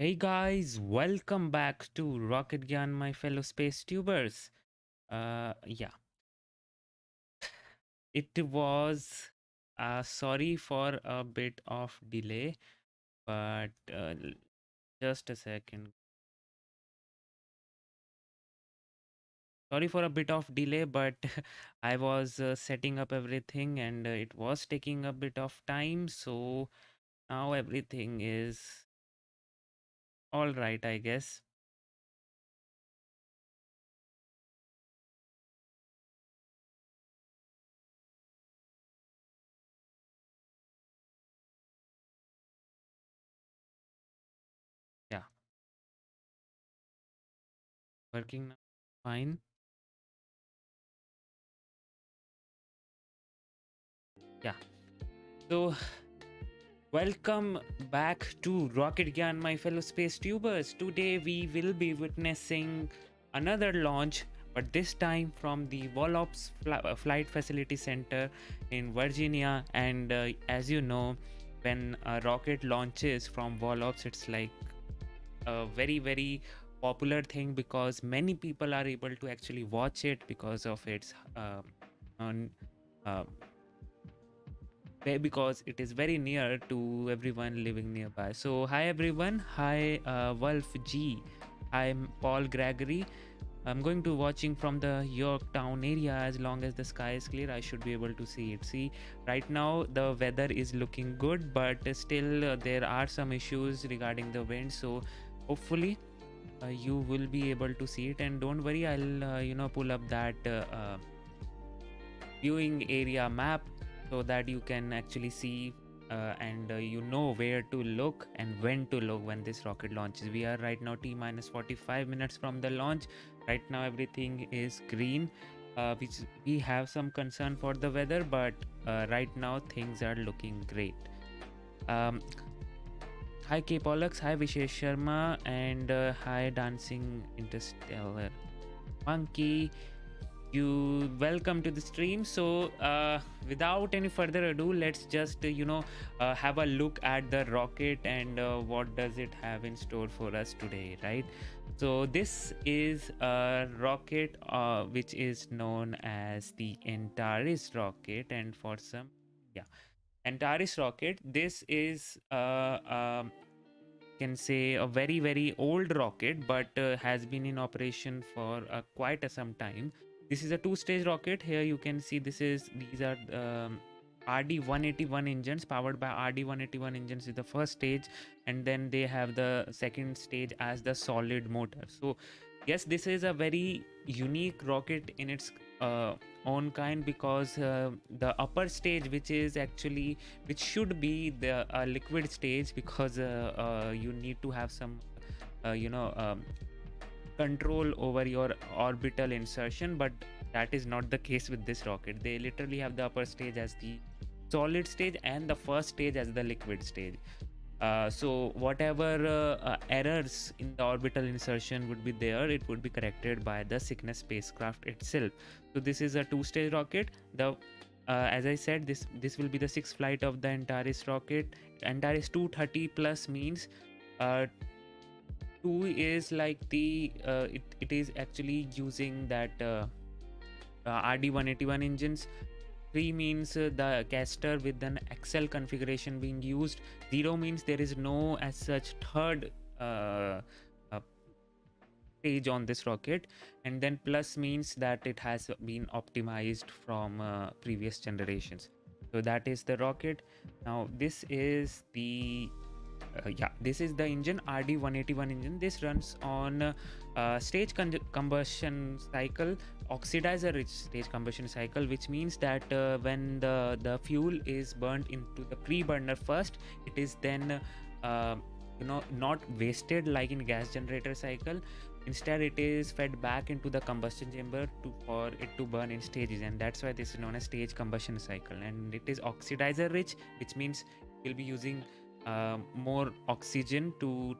Hey guys, welcome back to Rocket Gyan, my fellow space tubers. Yeah, it was sorry for a bit of delay, but just a second. Sorry for a bit of delay, but I was setting up everything and it was taking a bit of time. So now everything is all right, I guess. Yeah, working now. Fine. Yeah. So welcome back to Rocket Gyan, my fellow space tubers. Today we will be witnessing another launch, but this time from the Wallops Flight Facility Center in Virginia. And as you know, when a rocket launches from Wallops, it's like a very popular thing because many people are able to actually watch it because of its on uh, because it is very near to everyone living nearby. So hi everyone, hi Wolf G, I'm Paul Gregory. I'm going to watching from the Yorktown area. As long as the sky is clear, I should be able to see it. See, right now the weather is looking good, but still there are some issues regarding the wind. So hopefully you will be able to see it, and don't worry, I'll pull up that viewing area map so that you can actually see and you know where to look and when to look when this rocket launches. We are right now T minus 45 minutes from the launch. Right now everything is green, which we have some concern for the weather, but right now things are looking great. um, Hi K Pollux, hi Vishesh Sharma, and hi Dancing Interstellar Monkey. You welcome to the stream. So without any further ado, let's just have a look at the rocket and what does it have in store for us today, right? So this is a rocket which is known as the Antares rocket, and for some, yeah, Antares rocket, this is can say a very old rocket, but has been in operation for quite some time. This is a two-stage rocket. Here you can see these are RD-181 engines, powered by RD-181 engines is the first stage, and then they have the second stage as the solid motor. So yes, this is a very unique rocket in its own kind, because the upper stage, which should be the liquid stage, because you need to have some uh, you know um, control over your orbital insertion, but that is not the case with this rocket. They literally have the upper stage as the solid stage and the first stage as the liquid stage. So whatever errors in the orbital insertion would be there, it would be corrected by the Cygnus spacecraft itself. So this is a two-stage rocket. The As I said, this will be the sixth flight of the Antares rocket. Antares 230 plus means 2 is like it is actually using that RD-181 engines. 3 means the caster with an XL configuration being used. 0 means there is no as such third uh, stage on this rocket, and then plus means that it has been optimized from previous generations. So that is the rocket. Now this is the this is the engine, RD-181 engine. This runs on stage combustion cycle, oxidizer rich stage combustion cycle, which means that when the fuel is burnt into the pre-burner first, it is then not wasted like in gas generator cycle. Instead it is fed back into the combustion chamber for it to burn in stages, and that's why this is known as stage combustion cycle. And it is oxidizer rich, which means we'll be using more oxygen for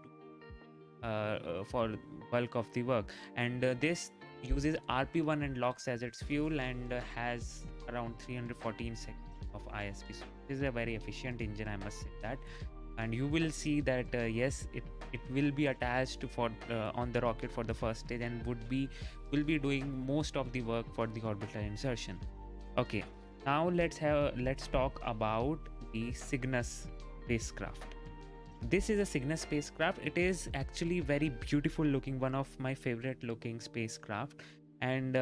bulk of the work. And this uses RP1 and LOX as its fuel, and has around 314 seconds of ISP. So this is a very efficient engine, I must say that. and you will see that yes, it will be attached for on the rocket for the first stage, and will be doing most of the work for the orbital insertion. Okay, now let's talk about the Cygnus spacecraft. This is a Cygnus spacecraft. It is actually very beautiful looking, one of my favorite looking spacecraft, and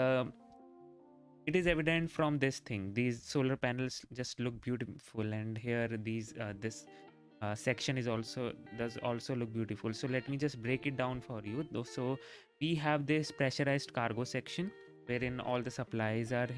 it is evident from this thing. These solar panels just look beautiful, and here this section is also does also look beautiful. So let me just break it down for you. So we have this pressurized cargo section wherein all the supplies are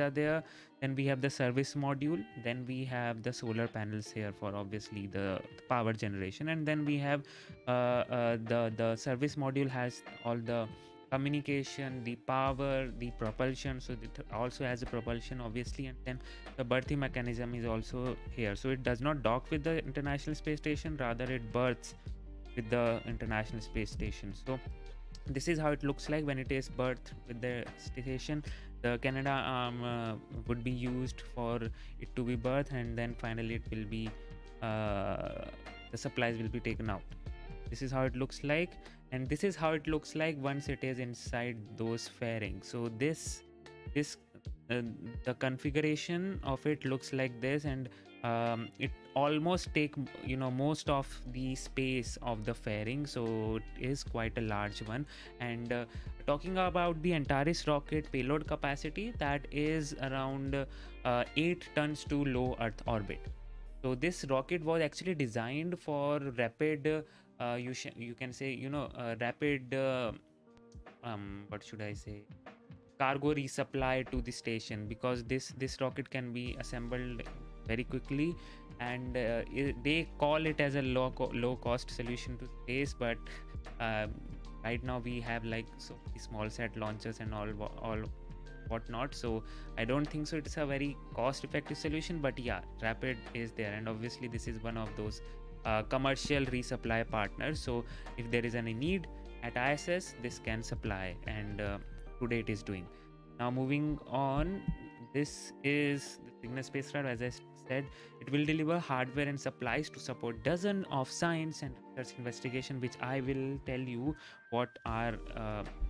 there. Then we have the service module, then we have the solar panels here for obviously the power generation, and then we have the service module has all the communication, the power, the propulsion. So it also has a propulsion obviously, and then the berthing mechanism is also here. So it does not dock with the International Space Station, rather it berths with the International Space Station. So this is how it looks like when it is berthed with the station. The Canada arm would be used for it to be berthed, and then finally it will be the supplies will be taken out. This is how it looks like, and this is how it looks like once it is inside those fairings. So this the configuration of it looks like this, and it almost take most of the space of the fairing, so it is quite a large one. And talking about the Antares rocket payload capacity, that is around 8 tons to low Earth orbit. So this rocket was actually designed for rapid you can say rapid what should I say, cargo resupply to the station, because this rocket can be assembled very quickly, and they call it as a low cost solution to space. But right now we have like so small set launchers and all whatnot, so I don't think so it's a very cost effective solution. But yeah, rapid is there, and obviously this is one of those commercial resupply partners. So if there is any need at ISS, this can supply, and today it is doing. Now moving on, this is the Cygnus spacecraft. As I said, it will deliver hardware and supplies to support dozens of science and research investigation, which I will tell you what are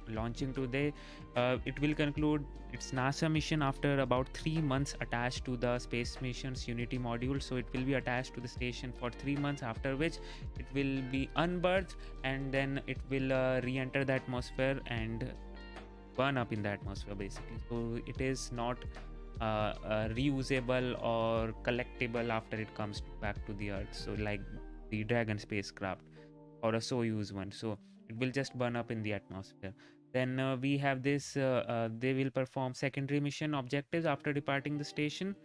launching today. It will conclude its NASA mission after about 3 months attached to the space mission's Unity module. So it will be attached to the station for 3 months, after which it will be unberthed, and then it will re-enter the atmosphere and burn up in the atmosphere basically. So it is not reusable or collectible after it comes back to the Earth, so like the Dragon spacecraft or a Soyuz one. So it will just burn up in the atmosphere. Then we have this they will perform secondary mission objectives after departing the station,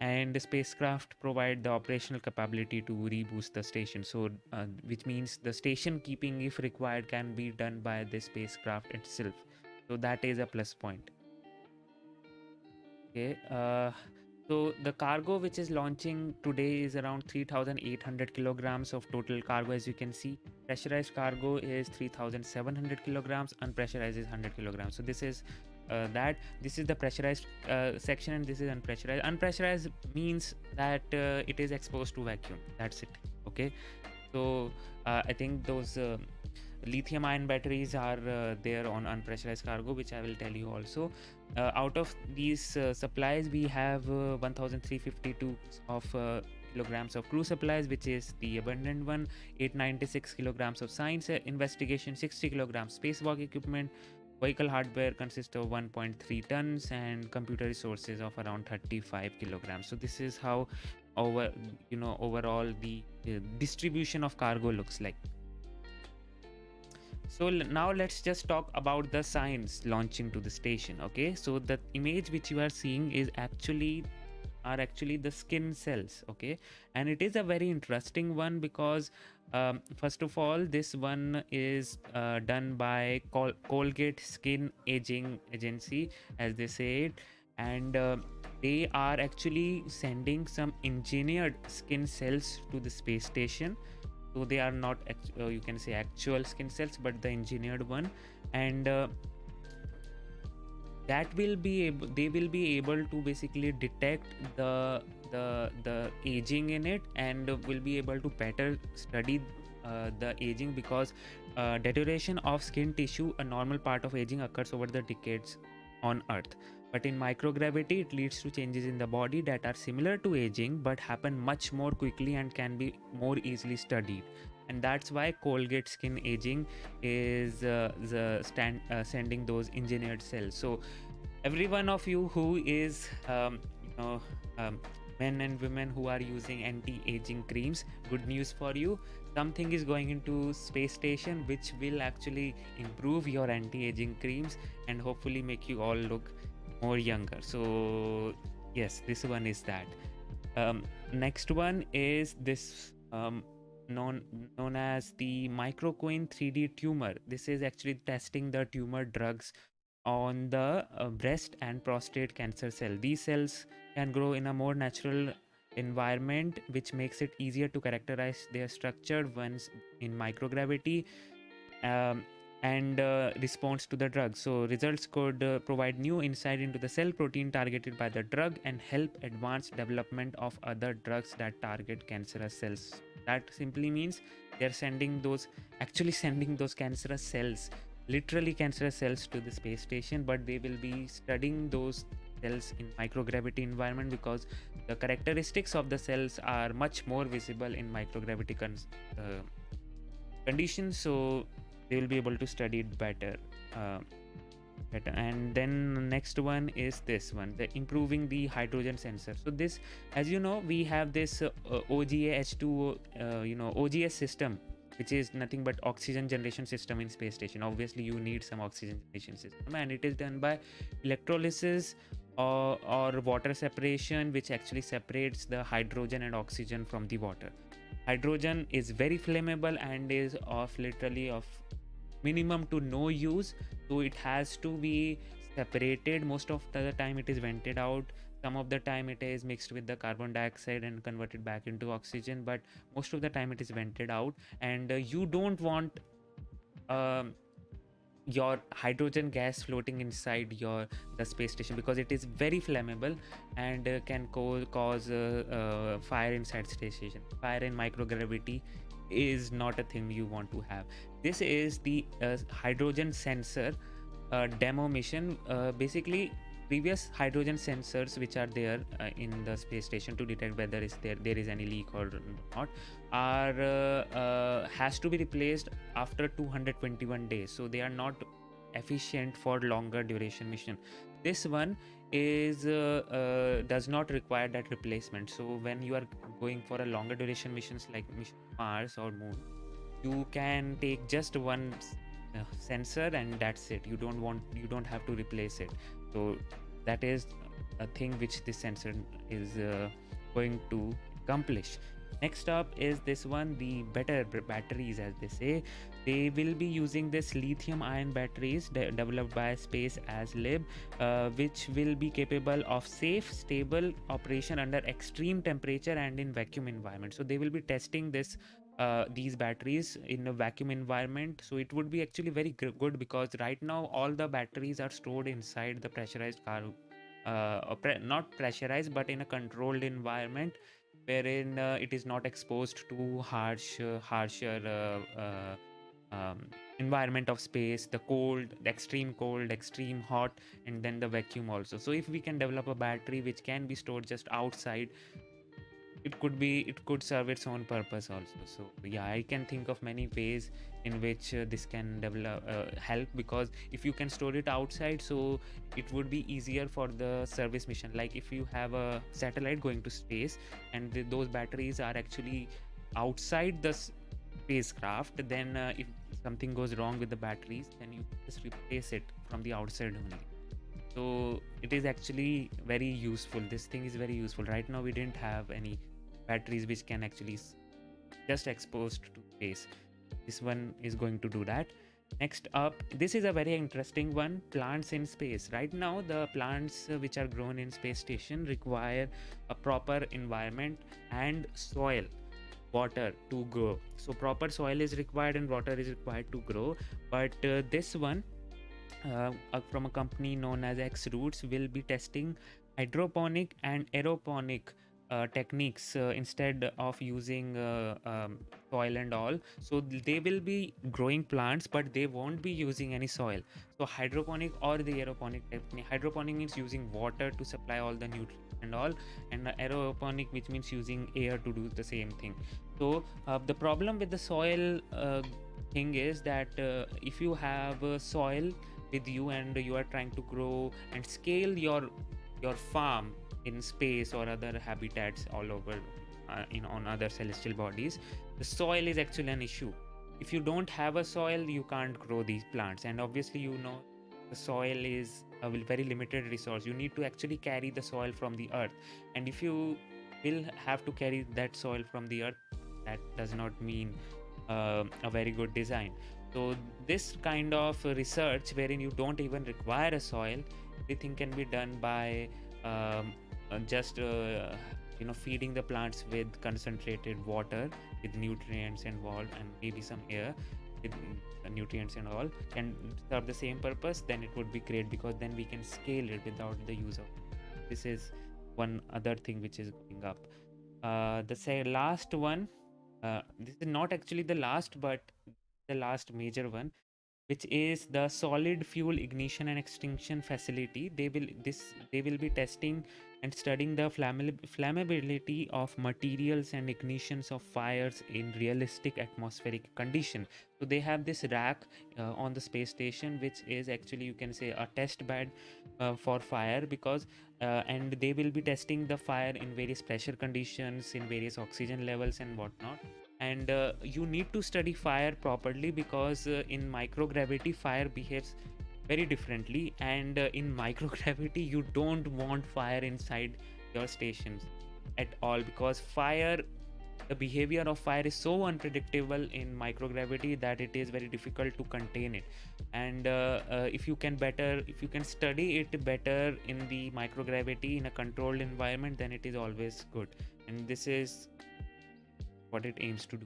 and the spacecraft provide the operational capability to reboost the station. So which means the station keeping, if required, can be done by the spacecraft itself. So that is a plus point. Okay, so the cargo which is launching today is around 3,800 kilograms of total cargo. As you can see, pressurized cargo is 3,700 kilograms, unpressurized is 100 kilograms. So this is this is the pressurized section, and this is unpressurized. Unpressurized means that it is exposed to vacuum. That's it. Okay, so I think those lithium ion batteries are there on unpressurized cargo, which I will tell you also. Out of these supplies, we have 1352 of kilograms of crew supplies, which is the abundant one, 896 kilograms of science investigation, 60 kilograms spacewalk equipment. Vehicle hardware consists of 1.3 tons and computer resources of around 35 kilograms. So this is how overall the distribution of cargo looks like. So now let's just talk about the science launching to the station. Okay, so the image which you are seeing is actually the skin cells. Okay, and it is a very interesting one because first of all, this one is done by Colgate Skin Aging Agency, as they say it, and they are actually sending some engineered skin cells to the space station. So they are not you can say actual skin cells, but the engineered one, and that will be they will be able to basically detect the the aging in it, and will be able to better study the aging, because deterioration of skin tissue, a normal part of aging, occurs over the decades on Earth. But in microgravity, it leads to changes in the body that are similar to aging but happen much more quickly and can be more easily studied. And that's why Colgate skin aging is sending those engineered cells. So every one of you who is um, men and women who are using anti-aging creams, good news for you. Something is going into space station which will actually improve your anti-aging creams and hopefully make you all look more younger. So yes, this one is that. Next one is this known as the microqueen 3D tumor. This is actually testing the tumor drugs on the breast and prostate cancer cell. These cells can grow in a more natural environment, which makes it easier to characterize their structure once in microgravity, and response to the drug. So results could provide new insight into the cell protein targeted by the drug and help advance development of other drugs that target cancerous cells. That simply means they're sending those cancerous cells, literally cancerous cells, to the space station, but they will be studying those cells in microgravity environment because the characteristics of the cells are much more visible in microgravity conditions, so they will be able to study it better. And then the next one is this one, the improving the hydrogen sensor. So this, as you know, we have this OGA H2O OGS system, which is nothing but oxygen generation system in space station. Obviously you need some oxygen generation system, and it is done by electrolysis or water separation, which actually separates the hydrogen and oxygen from the water. Hydrogen is very flammable and is literally of minimum to no use, so it has to be separated. Most of the time it is vented out, some of the time it is mixed with the carbon dioxide and converted back into oxygen, but most of the time it is vented out. And you don't want your hydrogen gas floating inside the space station, because it is very flammable and can cause fire inside space station. Fire in microgravity is not a thing you want to have. This is the hydrogen sensor demo mission. Basically, previous hydrogen sensors which are there in the space station to detect whether there is any leak or not has to be replaced after 221 days, so they are not efficient for longer duration mission. This one is does not require that replacement. So when you are going for a longer duration missions like mission Mars or Moon, you can take just one sensor and that's it. You don't have to replace it. So that is a thing which this sensor is going to accomplish. Next up is this one, the better batteries, as they say. They will be using this lithium ion batteries developed by Space as Lib, which will be capable of safe, stable operation under extreme temperature and in vacuum environment. So they will be testing these batteries in a vacuum environment. So it would be actually very good, because right now all the batteries are stored inside the pressurized not pressurized, but in a controlled environment, wherein it is not exposed to harsher environment of space, the extreme cold, extreme hot, and then the vacuum also. So if we can develop a battery which can be stored just outside, it could serve its own purpose also. So yeah, I can think of many ways in which this can develop help, because if you can store it outside, so it would be easier for the service mission. Like if you have a satellite going to space and those batteries are actually outside the spacecraft, then if something goes wrong with the batteries, then you just replace it from the outside only. So it is actually very useful. This thing is very useful. Right now we didn't have any batteries which can actually just exposed to space. This one is going to do that. Next up, this is a very interesting one, plants in space. Right now the plants which are grown in space station require a proper environment and soil, water to grow. So proper soil is required and water is required to grow. But this one from a company known as X Roots will be testing hydroponic and aeroponic techniques instead of using soil and all. So they will be growing plants, but they won't be using any soil. So hydroponic or the aeroponic technique. Hydroponic means using water to supply all the nutrients and all, and aeroponic, which means using air to do the same thing. So the problem with the soil thing is that if you have soil with you and you are trying to grow and scale your farm in space or other habitats all over on other celestial bodies, the soil is actually an issue. If you don't have a soil, you can't grow these plants, and obviously the soil is a very limited resource. You need to actually carry the soil from the earth, and if you will have to carry that soil from the earth, that does not mean a very good design. So this kind of research wherein you don't even require a soil, everything can be done by just feeding the plants with concentrated water with nutrients involved, and maybe some air with nutrients and all can serve the same purpose. Then it would be great, because then we can scale it without the use of this is one other thing which is going up. The last one, this is not actually the last, but the last major one, which is the solid fuel ignition and extinction facility. They will be testing and studying the flammability of materials and ignitions of fires in realistic atmospheric condition. So they have this rack on the space station, which is actually, you can say, a test bed for fire, because and they will be testing the fire in various pressure conditions, in various oxygen levels and whatnot. And you need to study fire properly, because in microgravity fire behaves very differently, and in microgravity you don't want fire inside your stations at all, because the behavior of fire is so unpredictable in microgravity that it is very difficult to contain it. And if you can study it better in the microgravity in a controlled environment, then it is always good, and this is what it aims to do.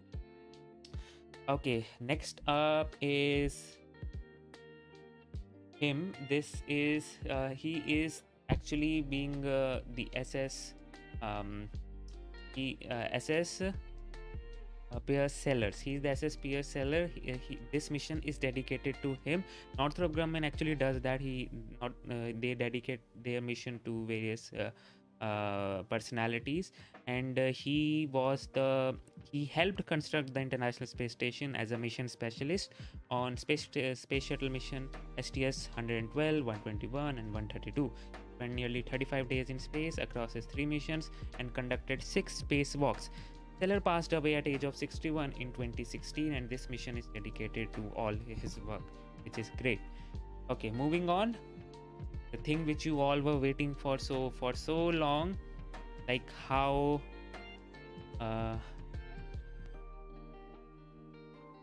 Okay, next up is him. This is he is actually being the SS SS Piers Sellers. He's the SS Piers Sellers. This mission is dedicated to him. Northrop Grumman actually does that. They dedicate their mission to various personalities, and he helped construct the International Space Station as a mission specialist on space shuttle mission STS 112, 121 and 132. Spent nearly 35 days in space across his 3 missions and conducted 6 spacewalks. Seller passed away at age of 61 in 2016, and this mission is dedicated to all his work, which is great. Okay, moving on. The thing which you all were waiting for so long, like how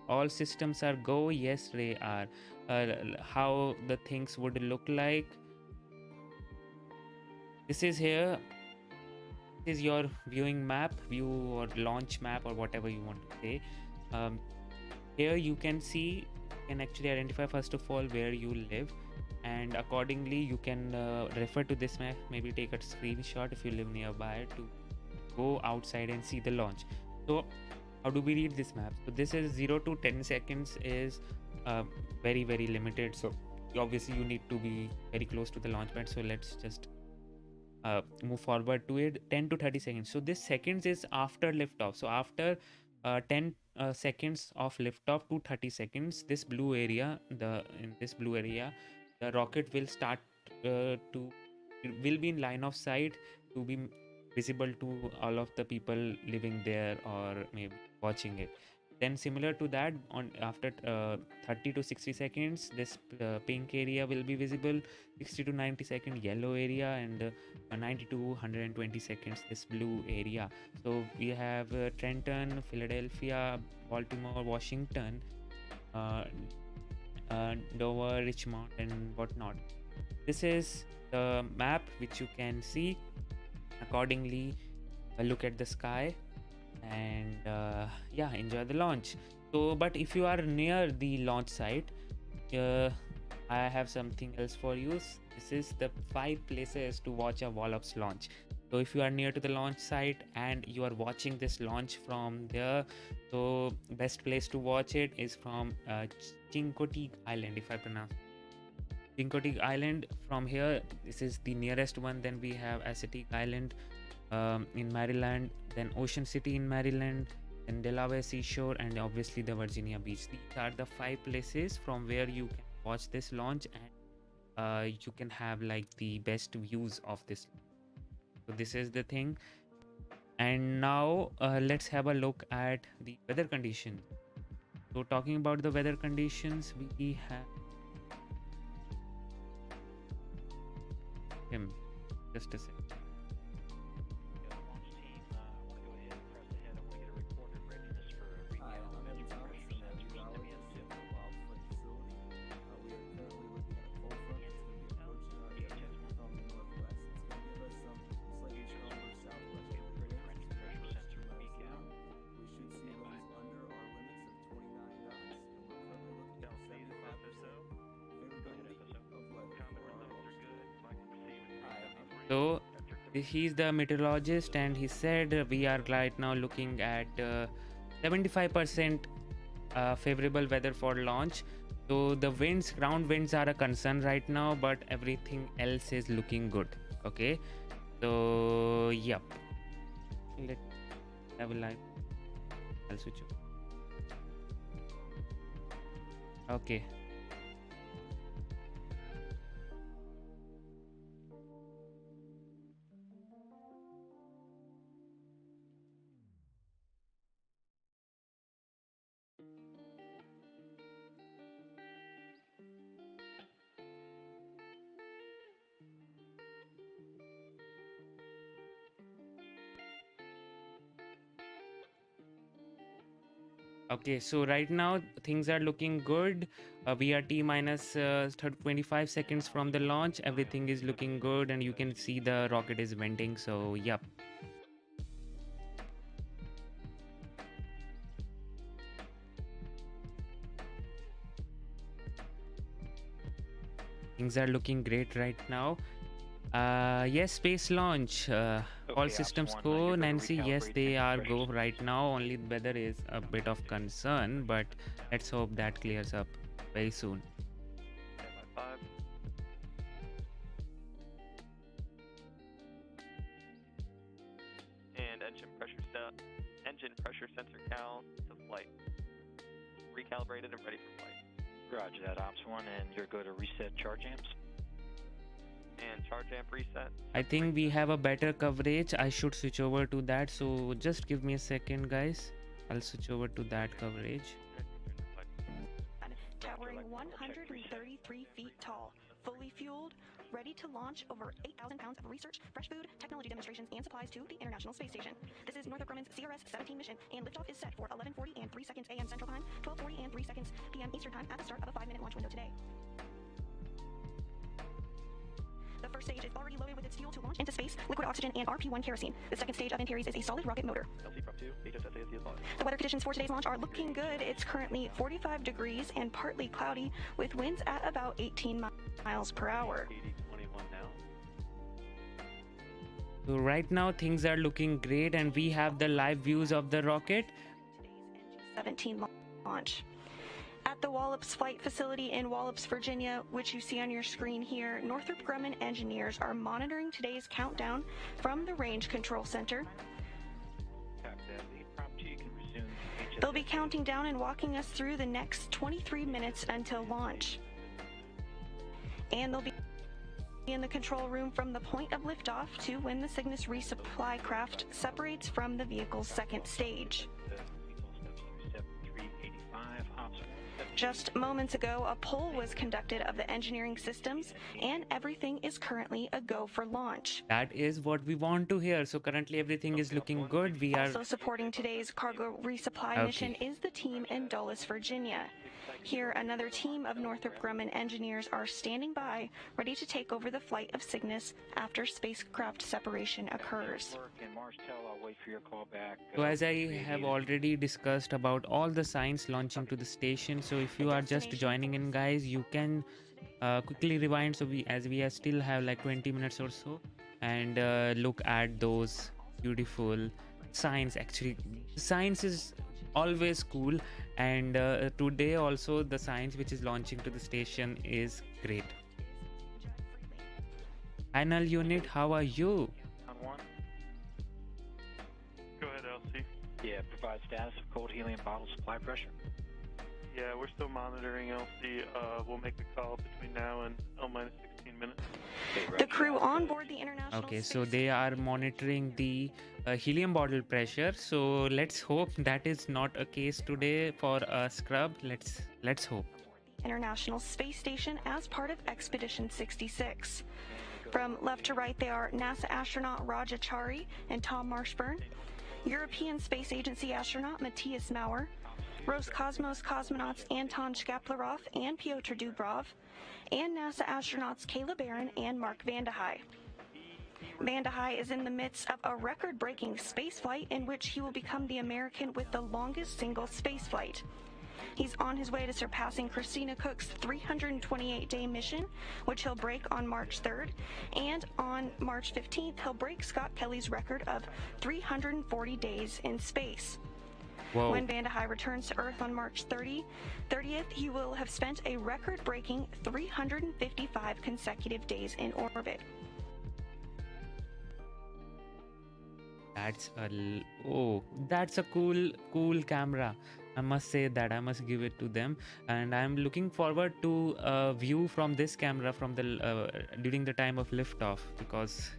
all systems are go. Yes, they are. How the things would look like. This is here. This is your viewing map, view or launch map, or whatever you want to say. Here you can see, you can actually identify first of all where you live, and accordingly you can refer to this map, maybe take a screenshot if you live nearby, to go outside and see the launch. So how do we read this map? So this is 0 to 10 seconds is very limited, so obviously you need to be very close to the launch pad. So let's just move forward to it. 10 to 30 seconds. So this seconds is after liftoff. So after 10 seconds of liftoff to 30 seconds, in this blue area, the rocket will start will be in line of sight to be visible to all of the people living there or maybe watching it. Then similar to that, after 30 to 60 seconds, this pink area will be visible. 60 to 90 second yellow area, and 90 to 120 seconds this blue area. So we have Trenton, Philadelphia, Baltimore, Washington, Dover, Richmond and whatnot. This is the map which you can see. Accordingly, look at the sky and enjoy the launch. So but if you are near the launch site, I have something else for you. This is the 5 places to watch a Wallops launch. So if you are near to the launch site and you are watching this launch from there, so best place to watch it is from Chincoteague Island, if I pronounce Chincoteague Island. From here, this is the nearest one. Then we have Assateague Island in Maryland, then Ocean City in Maryland, then Delaware Seashore, and obviously the Virginia Beach. These are the 5 places from where you can watch this launch, and you can have like the best views of this. So this is the thing. And now let's have a look at the weather conditions. So talking about the weather conditions, we have him. Just a second. So he's the meteorologist, and he said we are right now looking at 75% favorable weather for launch. So the winds, ground winds are a concern right now, but everything else is looking good. Okay, so yep, let's have a live. I'll switch over. Okay. Okay, so right now things are looking good. We are T minus 25 seconds from the launch. Everything is looking good, and you can see the rocket is venting. So, yep. Things are looking great right now. Yes, space launch. All systems go. Nancy, yes, they are go right now. Only the weather is a bit of concern, but let's hope that clears up very soon. And engine pressure sensor cal to flight. Recalibrated and ready for flight. Roger that, Ops 1, and you're going to reset charge amps. And charge amp reset. I think we have a better coverage. I should switch over to that. So just give me a second, guys. I'll switch over to that coverage. Towering 133 feet tall, fully fueled, ready to launch over 8,000 pounds of research, fresh food, technology demonstrations, and supplies to the International Space Station. This is Northrop Grumman's CRS-17 mission, and liftoff is set for 11:40 and 3 seconds a.m. Central Time, 12:40 and 3 seconds p.m. Eastern Time at the start of a 5-minute launch window today. The first stage is already loaded with its fuel to launch into space, liquid oxygen, and RP-1 kerosene. The second stage of Antares is a solid rocket motor. The weather conditions for today's launch are looking good. It's currently 45 degrees and partly cloudy, with winds at about 18 miles per hour. So right now things are looking great, and we have the live views of the rocket. Today's NG-17 launch. At the Wallops Flight Facility in Wallops, Virginia, which you see on your screen here, Northrop Grumman engineers are monitoring today's countdown from the Range Control Center. They'll be counting down and walking us through the next 23 minutes until launch. And they'll be in the control room from the point of liftoff to when the Cygnus resupply craft separates from the vehicle's second stage. Just moments ago, a poll was conducted of the engineering systems, and everything is currently a go for launch. That is what we want to hear. So currently everything is looking good. We are also supporting today's cargo resupply mission is the team in Dulles, Virginia. Here, another team of Northrop Grumman engineers are standing by, ready to take over the flight of Cygnus after spacecraft separation occurs. So as I have already discussed about all the signs launching to the station, so if you are just joining in, guys, you can quickly rewind. So we still have like 20 minutes or so, and look at those beautiful science. Actually, science is always cool, and today also the science which is launching to the station is great. Final unit, how are you? On one. Go ahead, LC. Yeah, provide status of cold helium bottle supply pressure. Yeah, we're still monitoring LC. We'll make a call between now and L-16 minutes. Okay, The crew on board the International Okay, so Space they are monitoring the helium bottle pressure. So let's hope that is not a case today for a scrub. Let's hope. International Space Station as part of Expedition 66. From left to right, they are NASA astronaut Raja Chari and Tom Marshburn, European Space Agency astronaut Matthias Maurer, Roscosmos cosmonauts Anton Shkaplerov and Pyotr Dubrov, and NASA astronauts Kayla Barron and Mark Vande Hei. Vande Hei is in the midst of a record-breaking spaceflight in which he will become the American with the longest single spaceflight. He's on his way to surpassing Christina Koch's 328-day mission, which he'll break on March 3rd, and on March 15th, he'll break Scott Kelly's record of 340 days in space. Whoa. When Vande Hei returns to Earth on March 30th, he will have spent a record-breaking 355 consecutive days in orbit. That's a cool camera. I must say that. I must give it to them, and I'm looking forward to a view from this camera from the during the time of liftoff, because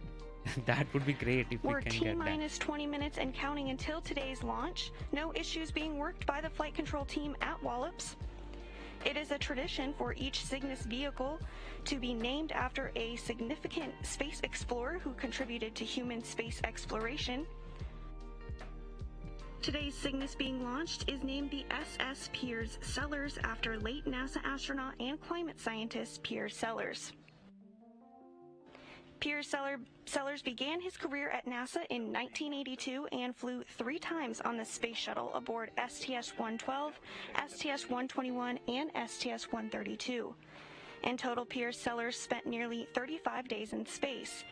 that would be great if We're we can get that. T-minus 20 minutes and counting until today's launch. No issues being worked by the flight control team at Wallops. It is a tradition for each Cygnus vehicle to be named after a significant space explorer who contributed to human space exploration. Today's Cygnus being launched is named the SS Piers Sellers after late NASA astronaut and climate scientist Piers Sellers. Piers Sellers began his career at NASA in 1982 and flew 3 times on the space shuttle aboard STS-112, STS-121, and STS-132. In total, Piers Sellers spent nearly 35 days in space,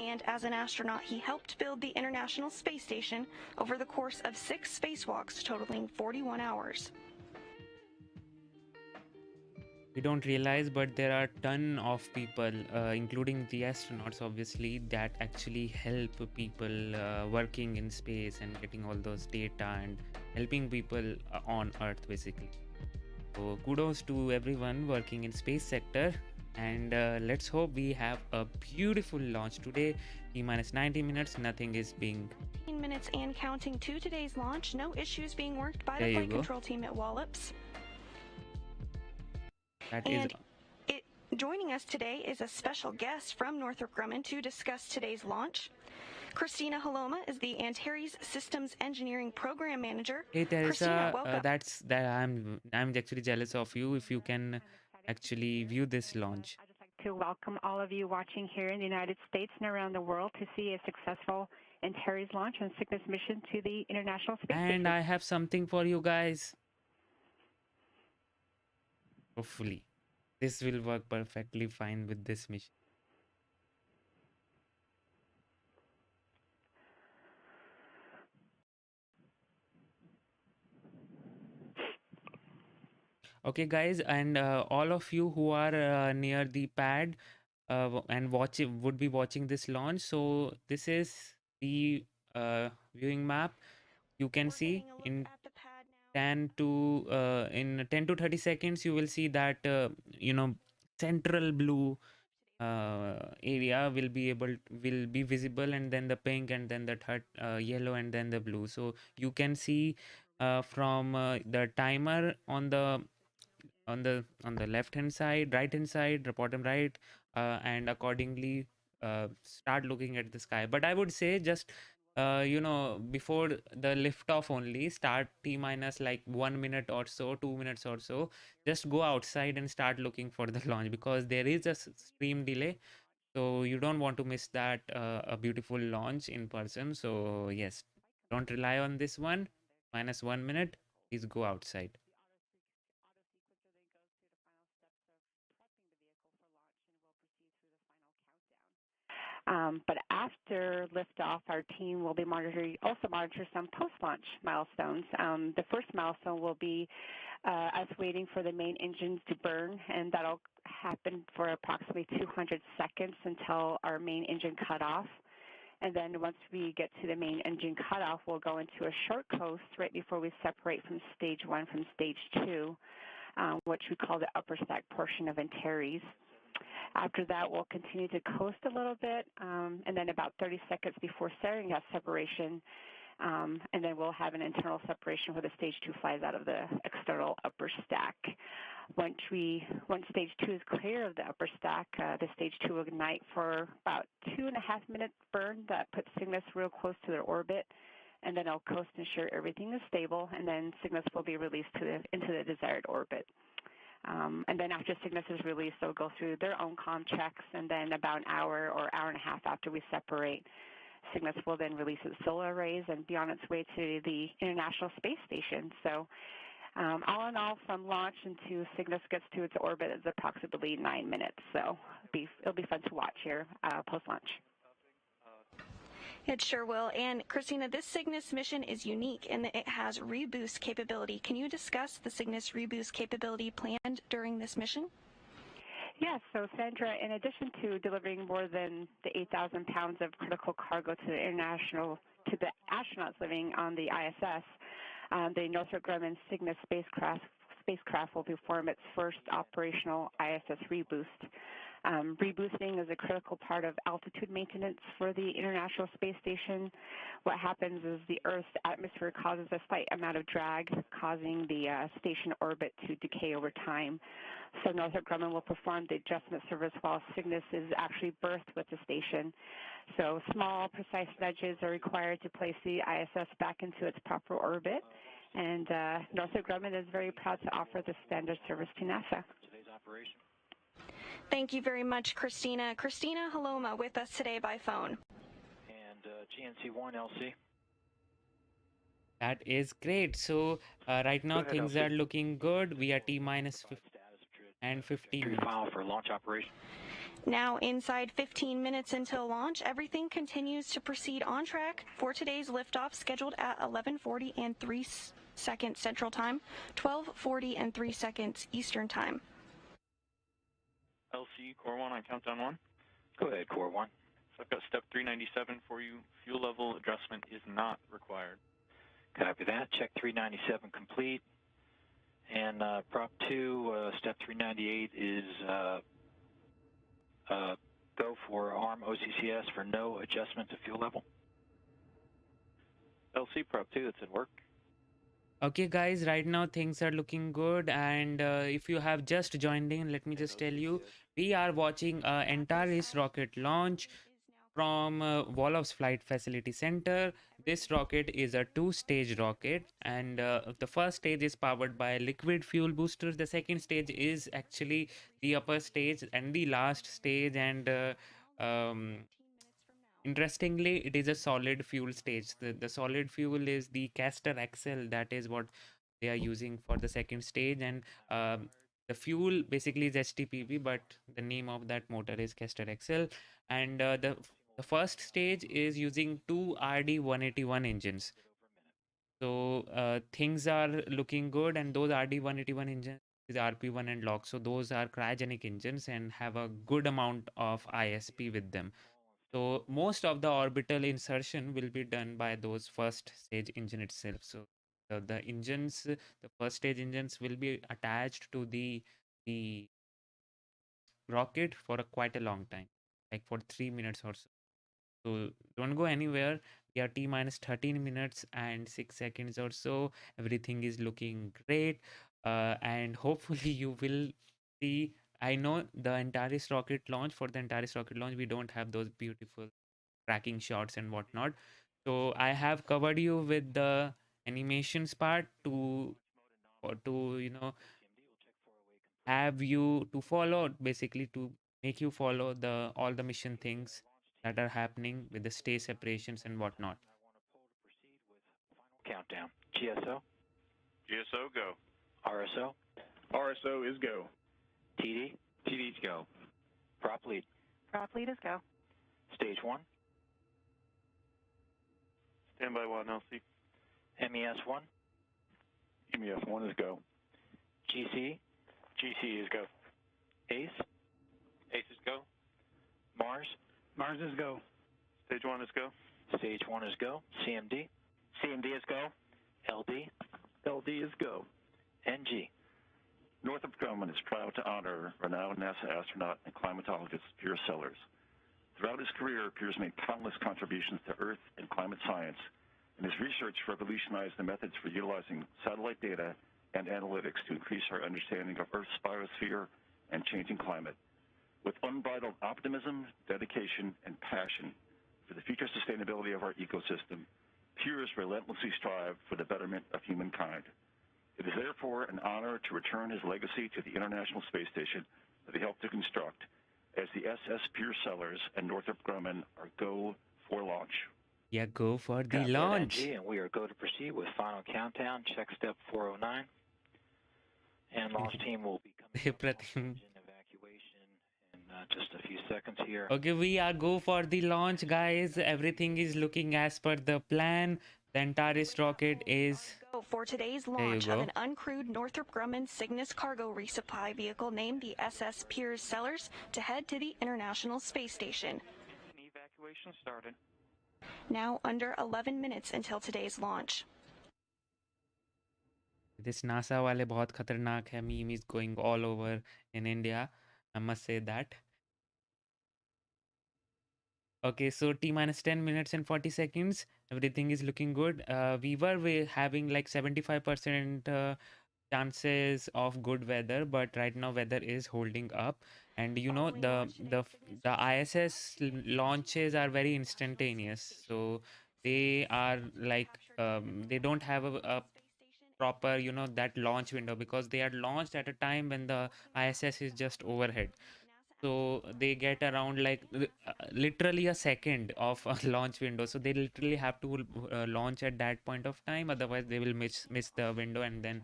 and as an astronaut, he helped build the International Space Station over the course of 6 spacewalks totaling 41 hours. We don't realize, but there are a ton of people, including the astronauts, obviously, that actually help people working in space and getting all those data and helping people on Earth, basically. So kudos to everyone working in space sector, and let's hope we have a beautiful launch today. T-minus 90 minutes, nothing is being 15 minutes and counting to today's launch. No issues being worked by There the you flight go. control team at Wallops. that is And joining us today is a special guest from Northrop Grumman to discuss today's launch. Christina Haloma is the Antares Systems Engineering Program Manager. Hey Christina, Teresa, welcome. I'm actually jealous of you if you can actually view this launch. I'd just like to welcome all of you watching here in the United States and around the world to see a successful Antares launch and Cygnus mission to the International Space Station. And I have something for you guys. Hopefully, this will work perfectly fine with this mission. Okay, guys, and all of you who are near the pad and would be watching this launch. So this is the viewing map. You can We're see taking a look in at the pad now. 10 to 30 seconds you will see that central blue area will be visible, and then the pink, and then the third yellow, and then the blue. So you can see from the timer on the left hand side, right hand side, the bottom right, and accordingly start looking at the sky. But I would say just before the liftoff only, start T-minus like 1 minute or so, 2 minutes or so, just go outside and start looking for the launch, because there is a stream delay, so you don't want to miss that a beautiful launch in person. So yes, don't rely on this one. Minus 1 minute, please go outside. But after liftoff, our team will be also monitor some post-launch milestones. The first milestone will be us waiting for the main engines to burn, and that'll happen for approximately 200 seconds until our main engine cutoff. And then once we get to the main engine cutoff, we'll go into a short coast right before we separate from stage 1 from stage 2, which we call the upper stack portion of Antares. After that, we'll continue to coast a little bit, and then about 30 seconds before starting that separation, and then we'll have an internal separation where the stage 2 flies out of the external upper stack. Once stage 2 is clear of the upper stack, the stage 2 will ignite for about 2.5-minute burn that puts Cygnus real close to their orbit, and then it'll coast and ensure everything is stable, and then Cygnus will be released into the desired orbit. And then after Cygnus is released, they'll go through their own comm checks, and then about an hour or hour and a half after we separate, Cygnus will then release its solar arrays and be on its way to the International Space Station. So all in all, from launch until Cygnus gets to its orbit is approximately 9 minutes. So it'll be fun to watch here post-launch. It sure will. And Christina, this Cygnus mission is unique in that it has reboost capability. Can you discuss the Cygnus reboost capability planned during this mission? Yes. So, Sandra, in addition to delivering more than the 8,000 pounds of critical cargo to the astronauts living on the ISS, the Northrop Grumman Cygnus spacecraft will perform its first operational ISS reboost. Reboosting is a critical part of altitude maintenance for the International Space Station. What happens is the Earth's atmosphere causes a slight amount of drag, causing the station orbit to decay over time. So Northrop Grumman will perform the adjustment service while Cygnus is actually berthed with the station. So small, precise nudges are required to place the ISS back into its proper orbit. And Northrop Grumman is very proud to offer this standard service to NASA. Today's operation. Thank you very much, Christina. Christina Haloma with us today by phone. And GNC1 LC. That is great. So right now things are looking good. We are T-minus 15 minutes. File for launch operation. Now inside 15 minutes until launch, everything continues to proceed on track for today's liftoff, scheduled at 11:40 and 3 seconds Central Time, 12:40 and 3 seconds Eastern Time. LC, Core 1 on countdown 1. Go ahead, Core 1. So I've got step 397 for you. Fuel level adjustment is not required. Copy that. Check 397 complete. And Prop 2, step 398 is go for ARM OCCS for no adjustment to fuel level. LC, Prop 2, that's at work. Okay guys, right now things are looking good, and if you have just joined in, let me just tell you, we are watching Antares rocket launch from Wallops Flight Facility Center. This rocket is a 2-stage rocket, and the first stage is powered by liquid fuel boosters. The second stage is actually the upper stage and the last stage, and interestingly, it is a solid fuel stage. The solid fuel is the Castor XL. That is what they are using for the second stage, and the fuel basically is HTPB, but the name of that motor is Castor XL. And the first stage is using 2 RD-181 engines. So things are looking good, and those RD-181 engines is RP1 and LOX. So those are cryogenic engines and have a good amount of ISP with them. So most of the orbital insertion will be done by those first stage engine itself. So the engines, the first stage engines will be attached to the rocket for quite a long time, like for 3 minutes or so. So don't go anywhere. We are T-minus 13 minutes and 6 seconds or so. Everything is looking great, and hopefully you will see. I know the Antares rocket launch, for the Antares rocket launch, we don't have those beautiful tracking shots and whatnot. So I have covered you with the animations part to have you to follow, basically to make you follow all the mission things that are happening with the stage separations and whatnot. Countdown. GSO. GSO, go. RSO. RSO is go. TD. TD's go. Prop lead. Prop lead is go. Stage 1. Standby 1, LC. MES-1. MES-1 is go. GC. GC is go. ACE. ACE is go. Mars. Mars is go. Stage 1 is go. Stage 1 is go. CMD. CMD is go. LD. LD is go. NG. Northrop Grumman is proud to honor renowned NASA astronaut and climatologist Piers Sellers. Throughout his career, Piers made countless contributions to Earth and climate science, and his research revolutionized the methods for utilizing satellite data and analytics to increase our understanding of Earth's biosphere and changing climate. With unbridled optimism, dedication, and passion for the future sustainability of our ecosystem, Piers relentlessly strive for the betterment of humankind. It is therefore an honor to return his legacy to the International Space Station that he helped to construct, as the SS Piers Sellers and Northrop Grumman are go for launch. Yeah, go for the Got that, launch. NG, and we are go to proceed with final countdown. Check step 409. And launch team will be coming Pratim. in evacuation in just a few seconds here. Okay, we are go for the launch, guys. Everything is looking as per the plan. The Antares rocket is... Go for today's you launch of go. an uncrewed Northrop Grumman Cygnus cargo resupply vehicle named the SS Piers Sellers to head to the International Space Station. Evacuation started. Now under 11 minutes until today's launch. This NASA wale bahut khatarnak hai. Meme is going all over in India. I must say that. Okay, so T minus 10 minutes and 40 seconds. Everything is looking good. We were having like 75% chances of good weather, but right now weather is holding up. And you know, the ISS launches are very instantaneous. So they are like, they don't have a proper, you know, that launch window, because they are launched at a time when the ISS is just overhead. So they get around like literally a second of a launch window. So they literally have to launch at that point of time. Otherwise they will miss the window and then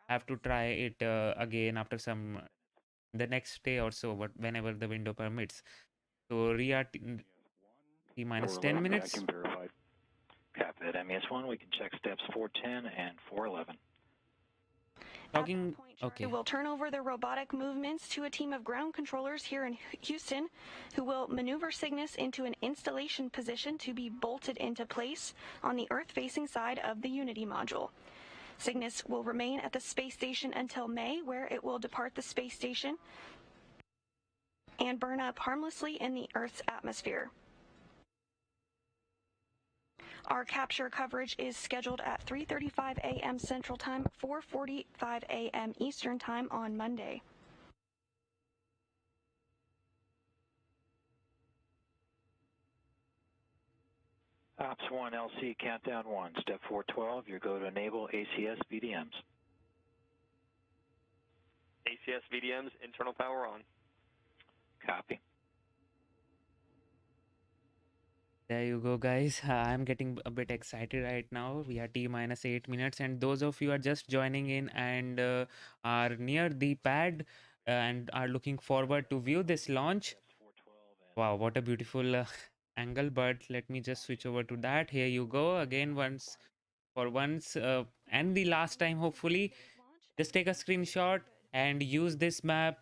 have to try it again after some the next day or so, but whenever the window permits. So Ria T minus 10 minutes. Vacuum verified. Copy that, MES-1. We can check steps 410 and 411. Talking, okay. We will turn over the robotic movements to a team of ground controllers here in Houston, who will maneuver Cygnus into an installation position to be bolted into place on the Earth-facing side of the Unity module. Cygnus will remain at the space station until May, where it will depart the space station and burn up harmlessly in the Earth's atmosphere. Our capture coverage is scheduled at 3:35 a.m. Central Time, 4:45 a.m. Eastern Time on Monday. Ops 1 LC, countdown 1. Step 412, you're go to enable ACS VDMs. ACS VDMs, internal power on. Copy. There you go, guys. I'm getting a bit excited right now. We are T minus 8 minutes, and those of you are just joining in and are near the pad and are looking forward to view this launch. Wow, what a beautiful angle. But let me just switch over to that. Here you go again, once and the last time, hopefully. Just take a screenshot and use this map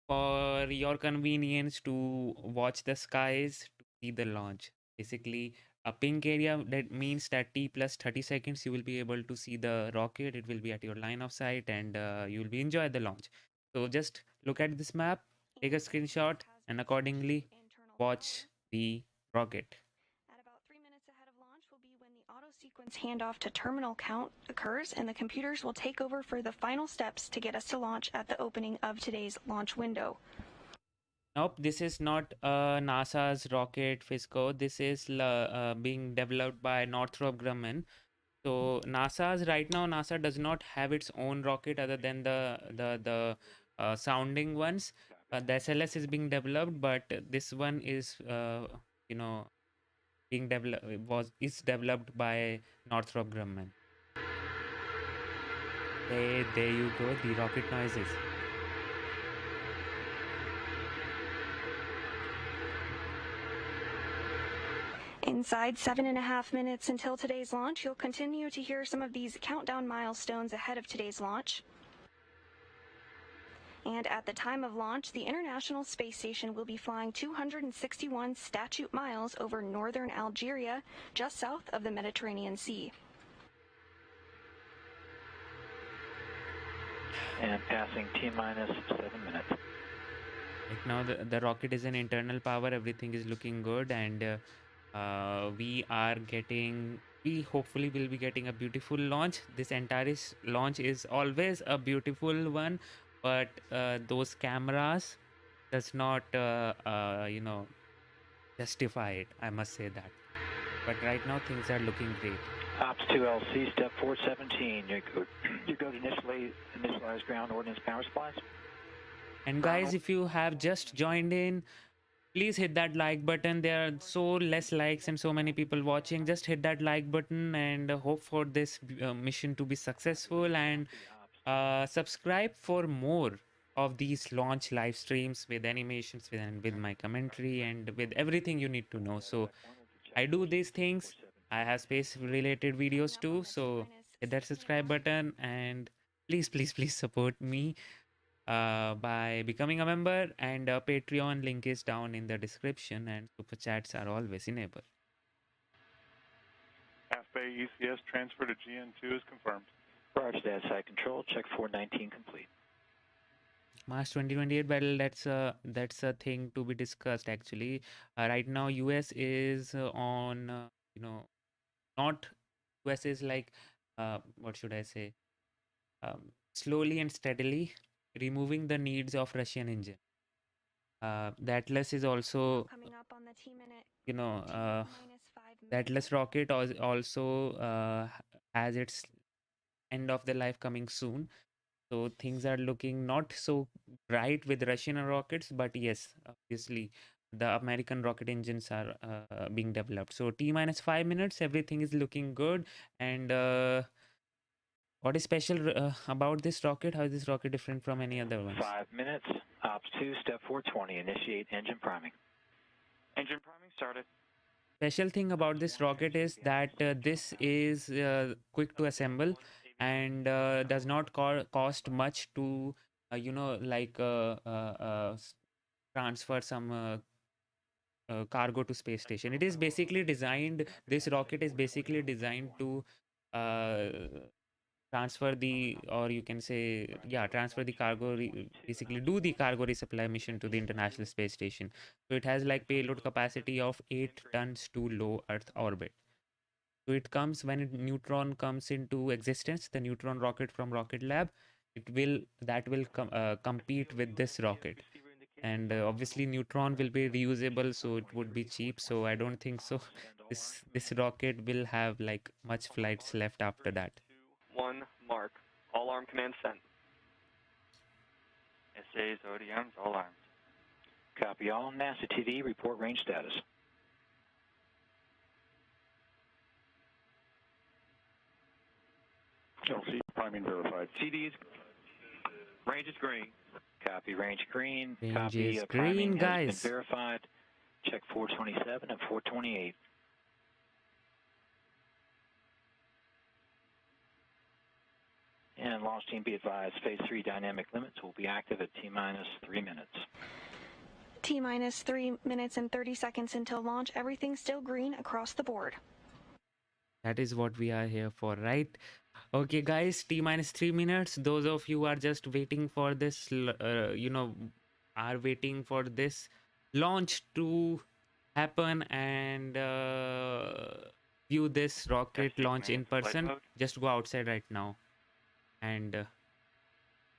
for your convenience to watch the skies, to see the launch. Basically, a pink area, that means that T plus 30 seconds you will be able to see the rocket. It will be at your line of sight, and you will be enjoy the launch. So just look at this map, take a screenshot, and accordingly watch the rocket. At about 3 minutes ahead of launch will be when the auto sequence handoff to terminal count occurs, and the computers will take over for the final steps to get us to launch at the opening of today's launch window. Nope, this is not NASA's rocket, Fisco. This is being developed by Northrop Grumman. So NASA does not have its own rocket other than the sounding ones. The SLS is being developed, but this one is being developed by Northrop Grumman. Hey, there you go, the rocket noises. Inside 7.5 minutes until today's launch, you'll continue to hear some of these countdown milestones ahead of today's launch. And at the time of launch, the International Space Station will be flying 261 statute miles over northern Algeria, just south of the Mediterranean Sea. And passing T-minus 7 minutes. Right now, the rocket is in internal power. Everything is looking good, and we hopefully will be getting a beautiful launch. This Antares launch is always a beautiful one, but those cameras does not justify it, I must say that. But right now things are looking great. Ops 2 LC, step 417. You go to initialize ground ordnance power supplies. And guys, if you have just joined in, please hit that like button. There are so less likes and so many people watching. Just hit that like button and hope for this mission to be successful, and subscribe for more of these launch live streams with animations, with my commentary, and with everything you need to know. So I do these things. I have space related videos too, so hit that subscribe button, and please support me by becoming a member, and Patreon link is down in the description, and super chats are always enabled. Half Bay ECS transfer to GN2 is confirmed. Roger that, site control, check 419 complete. March 2028 battle, that's a thing to be discussed actually. Right now US is on not US is like what should I say, slowly and steadily removing the needs of Russian engine. The Atlas is also Coming up on the T-minute. the Atlas rocket also has its end of the life coming soon. So things are looking not so bright with Russian rockets, but yes, obviously the American rocket engines are being developed. So T-minus 5 minutes, everything is looking good. And what is special about this rocket? How is this rocket different from any other ones? 5 minutes. Ops 2, step 420. Initiate engine priming. Engine priming started. Special thing about this rocket is that this is quick to assemble and does not cost much to transfer some cargo to space station. It is basically designed, this rocket is basically designed to transfer the, or you can say, yeah, transfer the cargo, basically do the cargo resupply mission to the International Space Station. So it has like payload capacity of 8 tons to low Earth orbit. So it comes when Neutron comes into existence, the Neutron rocket from Rocket Lab, that will compete with this rocket. And obviously Neutron will be reusable, so it would be cheap. So I don't think so this rocket will have like much flights left after that. 1 mark. All arm command sent. SAs, ODMs, all armed. Copy all. NASA TD, report range status. LC priming verified. CDs. Range is green. Copy range green. Range Copy is priming green, guys. has been verified. Check 427 and 428. And launch team be advised, phase 3 dynamic limits will be active at T-minus 3 minutes. T-minus 3 minutes and 30 seconds until launch. Everything's still green across the board. That is what we are here for, right? Okay, guys, T-minus 3 minutes. Those of you who are just waiting for this, are waiting for this launch to happen and view this rocket launch in person, just go outside right now and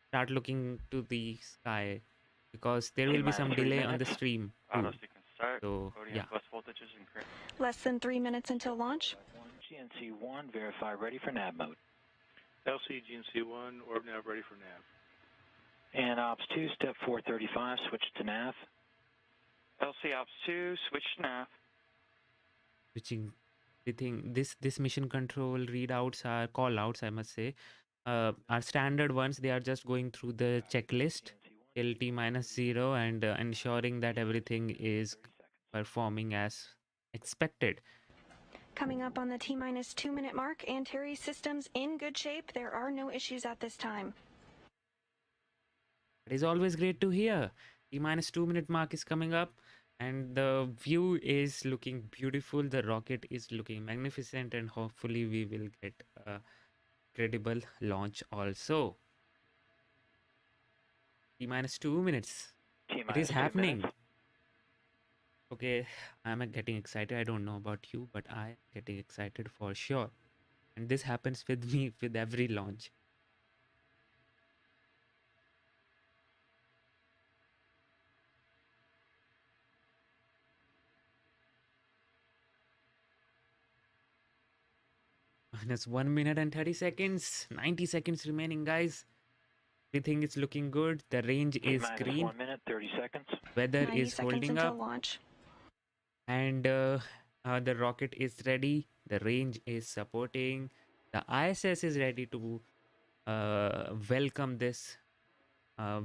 start looking to the sky, because there will be some delay on the stream too. So yeah, Less than 3 minutes until launch. GNC1, verify ready for nav mode. LC GNC1, orb nav ready for nav. And Ops 2, step 435, switch to nav. LC Ops 2, switch to nav. switching the thing. This mission control readouts are call outs, I must say, are standard ones. They are just going through the checklist till T-0 and ensuring that everything is performing as expected. Coming up on the T-minus 2-minute mark, Antares systems in good shape. There are no issues at this time. It is always great to hear. T-minus 2-minute mark is coming up, and the view is looking beautiful. The rocket is looking magnificent, and hopefully we will get a credible launch also. T-minus 2 minutes. It is happening. Okay, I'm getting excited. I don't know about you, but I am getting excited for sure. And this happens with me with every launch. Minus 1 minute and 30 seconds. 90 seconds remaining, guys. Everything is looking good. The range is green. 1 minute, 30 seconds. Weather 90 is seconds holding until up. launch. And the rocket is ready. The range is supporting. The ISS is ready to welcome this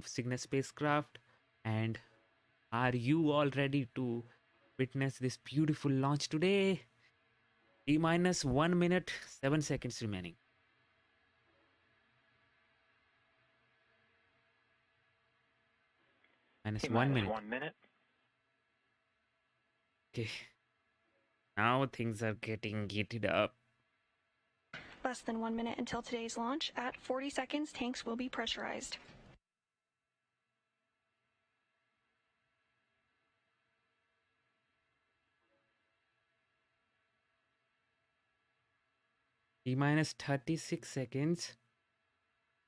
Cygnus spacecraft. And are you all ready to witness this beautiful launch today? T-minus 1 minute, 7 seconds remaining. Minus 1 minute. 1 minute. Okay. Now things are getting heated up. Less than 1 minute until today's launch. At 40 seconds, tanks will be pressurized. T-minus 36 seconds.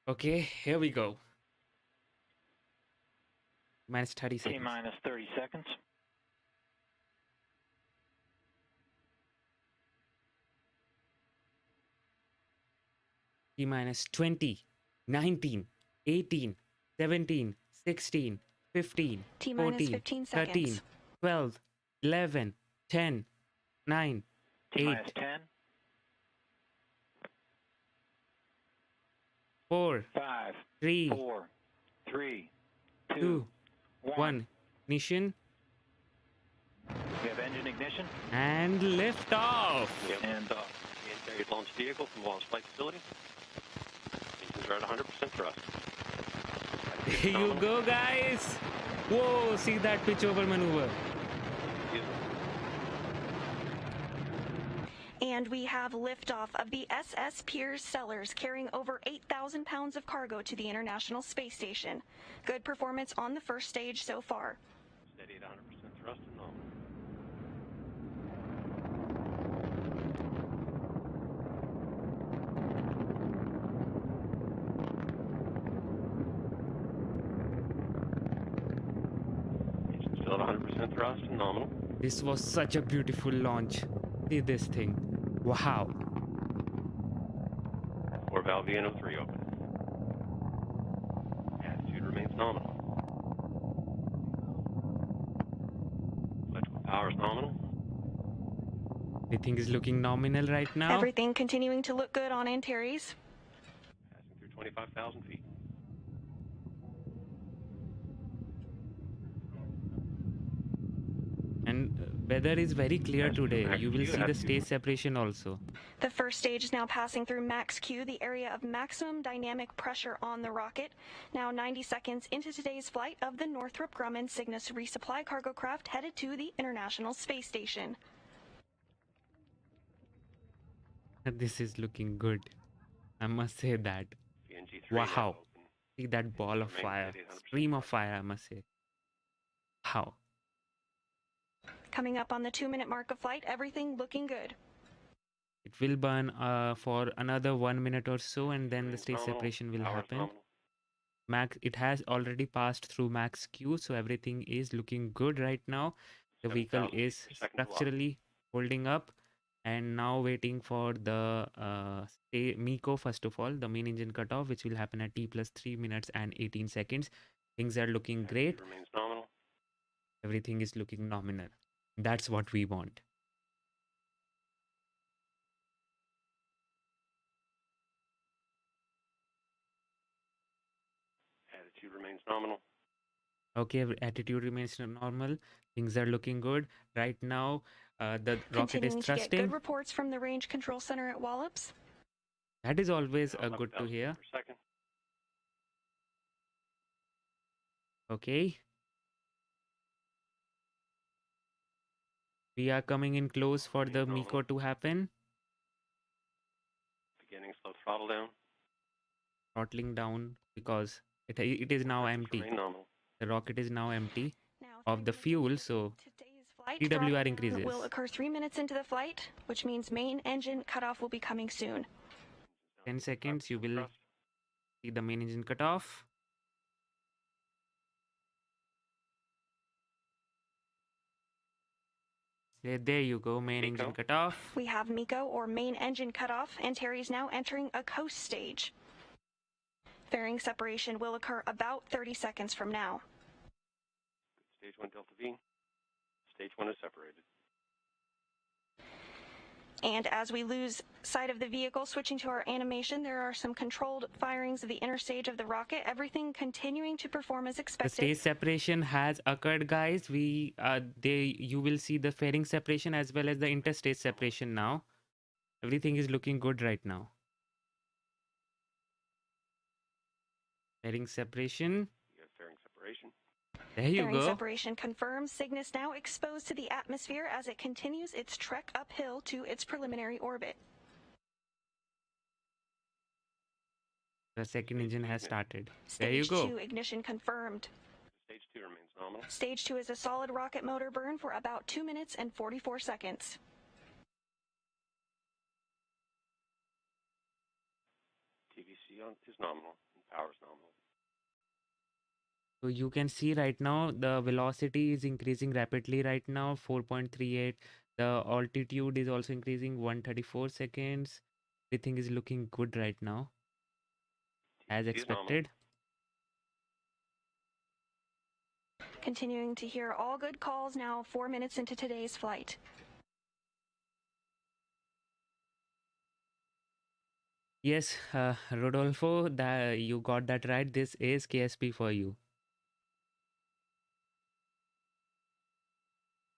Okay, here we go. Minus 30 seconds. T-minus 30 seconds. T-minus 20, 19, 18, 17, 16, 15, T-minus 14, 15 13, seconds. 12, 11, 10, 9, 8, T-minus 10, 4, 5, 3, 4, 3, 2, 2, 1. 1. Ignition We have engine ignition. and liftoff. And The Antares launch vehicle from Wallops Flight Facility. Engines are at 100% thrust. Here you go, guys. Whoa, see that pitch over maneuver. And we have liftoff of the SS Piers Sellers, carrying over 8,000 pounds of cargo to the International Space Station. Good performance on the first stage so far. Steady at 100% thrust and nominal. Engine still at 100% thrust and nominal. This was such a beautiful launch. See this thing. Wow. 4-valve VNO3 open. Attitude remains nominal. Electrical power is nominal. Everything is looking nominal right now. Everything continuing to look good on Antares. Passing through 25,000 feet. And weather is very clear Yes, today. Max You will Q see the has stage separation also. The first stage is now passing through Max Q, the area of maximum dynamic pressure on the rocket. Now 90 seconds into today's flight of the Northrop Grumman Cygnus resupply cargo craft headed to the International Space Station. This is looking good. I must say that. NG-3 Wow. now open. See that ball of Remain fire. steady at 100% Stream of fire, I must say. Wow. Coming up on the 2-minute mark of flight, everything looking good. It will burn for another 1 minute or so, and then the stage Nominal. separation will Power's happen. nominal. Max, it has already passed through Max Q, so everything is looking good right now. The vehicle 7,000 is feet per second block. structurally holding up, and now waiting for the MECO, first of all, the main engine cutoff, which will happen at T plus 3 minutes and 18 seconds. Things are looking great. Attitude remains nominal. Everything is looking nominal. That's what we want. Attitude remains nominal. Okay, attitude remains normal. Things are looking good right now. The rocket is Continuing to get thrusting. good reports from the Range Control Center at Wallops. That is always Now, good to 11,000 hear. per second. Okay. We are coming in close for the MECO to happen. Beginning slow throttle down. Throttling down because it is now Pressures empty. remain nominal. The rocket is now empty Now, of the fuel, so today's flight TWR throttle down increases. will occur 3 minutes into the flight, which means main engine cutoff will be coming soon. 10 seconds, you will Thrust. see the main engine cut off. There you go, main engine MECO. cut off. We have MECO, or main engine cutoff, Antares now entering a coast stage. Fairing separation will occur about 30 seconds from now. Stage 1 Delta V. Stage 1 is separated. And as we lose sight of the vehicle, switching to our animation, there are some controlled firings of the inner stage of the rocket, everything continuing to perform as The expected. stage separation has occurred, guys. You will see the fairing separation as well as the interstage separation now. Everything is looking good right now. Fairing separation. You got fairing separation. There you Fairing go. separation confirmed. Cygnus now exposed to the atmosphere as it continues its trek uphill to its preliminary orbit. The second engine has started. There Stage you go. 2 ignition confirmed. Stage 2 remains nominal. Stage 2 is a solid rocket motor burn for about 2 minutes and 44 seconds. TVC is nominal and power is nominal. So you can see right now the velocity is increasing rapidly right now, 4.38. The altitude is also increasing, 134 seconds. Everything is looking good right now, as TVC is nominal. expected. Continuing to hear all good calls now 4 minutes into today's flight. Yes, Rodolfo, you got that right. This is KSP for you.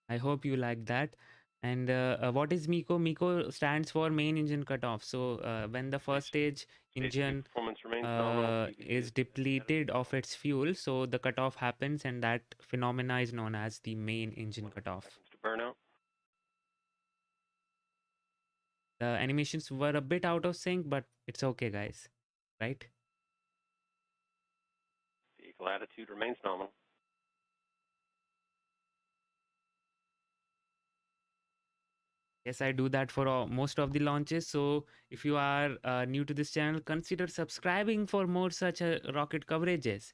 I hope you like that. And what is MECO? MECO stands for main engine cutoff. So when the first stage engine Performance remains nominal. TVC is depleted of its fuel, so the cutoff happens, and that phenomena is known as the main engine cutoff. seconds to burnout. The animations were a bit out of sync, but it's okay, guys. Right? Vehicle attitude remains nominal. Yes, I do that for most of the launches. So if you are new to this channel, consider subscribing for more such rocket coverages.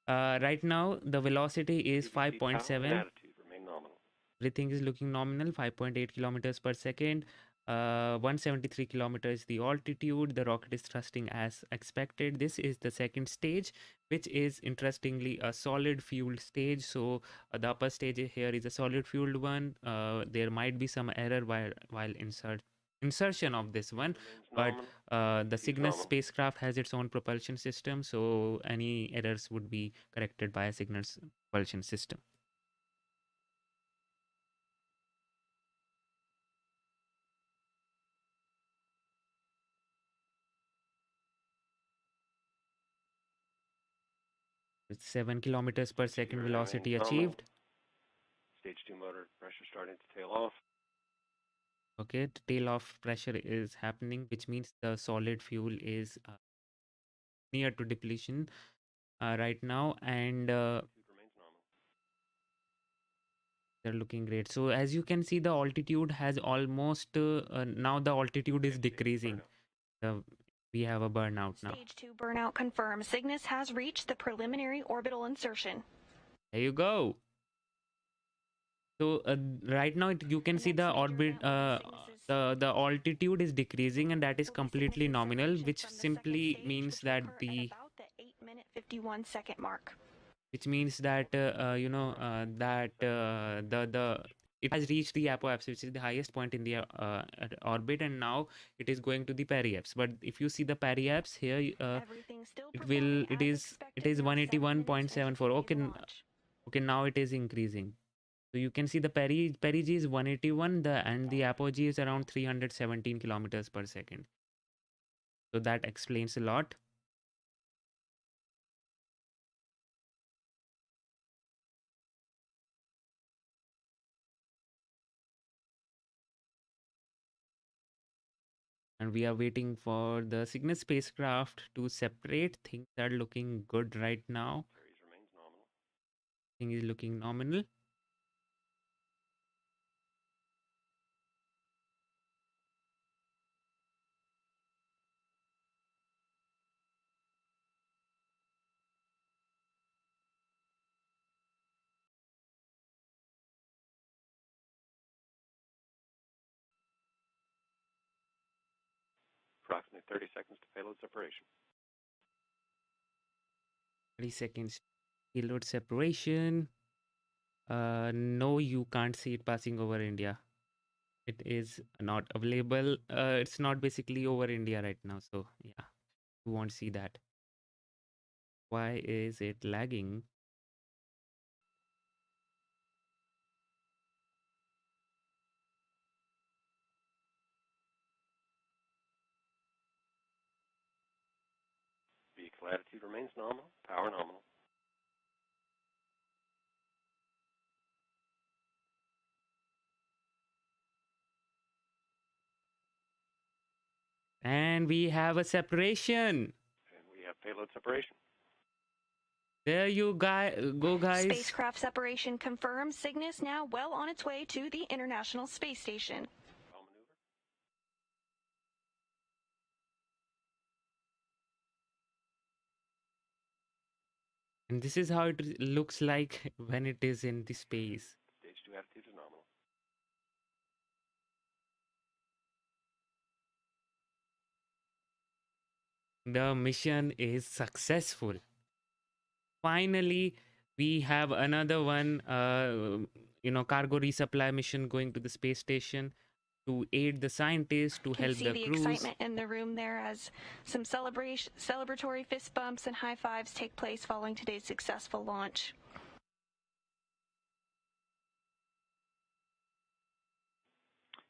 Right now, the velocity is TVC power and 5.7. attitude remain nominal. Everything is looking nominal, 5.8 kilometers per second. 173 kilometers the altitude. The rocket is thrusting as expected. This is the second stage, which is interestingly a solid fueled stage. So the upper stage here is a solid fueled one. There might be some error while insertion of this one, but the Cygnus spacecraft has its own propulsion system, so any errors would be corrected by a Cygnus propulsion system. With 7 kilometers per second velocity achieved. Stage 2 motor pressure starting to tail off. Okay, the tail off pressure is happening, which means the solid fuel is near to depletion right now, and they're looking great. So as you can see, the altitude has almost now the altitude is decreasing. We have a burnout now. Stage 2 burnout confirmed. Cygnus has reached the preliminary orbital insertion. There you go. So right now you can see the orbit, the altitude is decreasing, and that is completely nominal, which simply means that the about the 8-minute 51-second mark. which means that it has reached the apoapse, which is the highest point in the orbit, and now it is going to the periapse. But if you see the periapse here, it is 181.74. Okay, now it is increasing. So you can see the perigee is 181, and the apogee is around 317 kilometers per second. So that explains a lot. And we are waiting for the Cygnus spacecraft to separate. Things are looking good right now. Series remains nominal. Thing is looking nominal. Approximately 30 seconds to payload separation. 30 seconds. Payload separation. No, you can't see it passing over India. It is not available. It's not basically over India right now. So yeah, you won't see that. Why is it lagging? Vehicle attitude remains nominal. Power nominal. And we have a separation. And we have payload separation. There you go, guys. Spacecraft separation confirmed. Cygnus now well on its way to the International Space Station. All maneuver. And this is how it looks like when it is in the space. Stage 2 attitude is nominal. The mission is successful. Finally, we have another one, cargo resupply mission going to the space station to aid the scientists, to You can help see the the crews. excitement in the room there as some celebratory fist bumps and high fives take place following today's successful launch.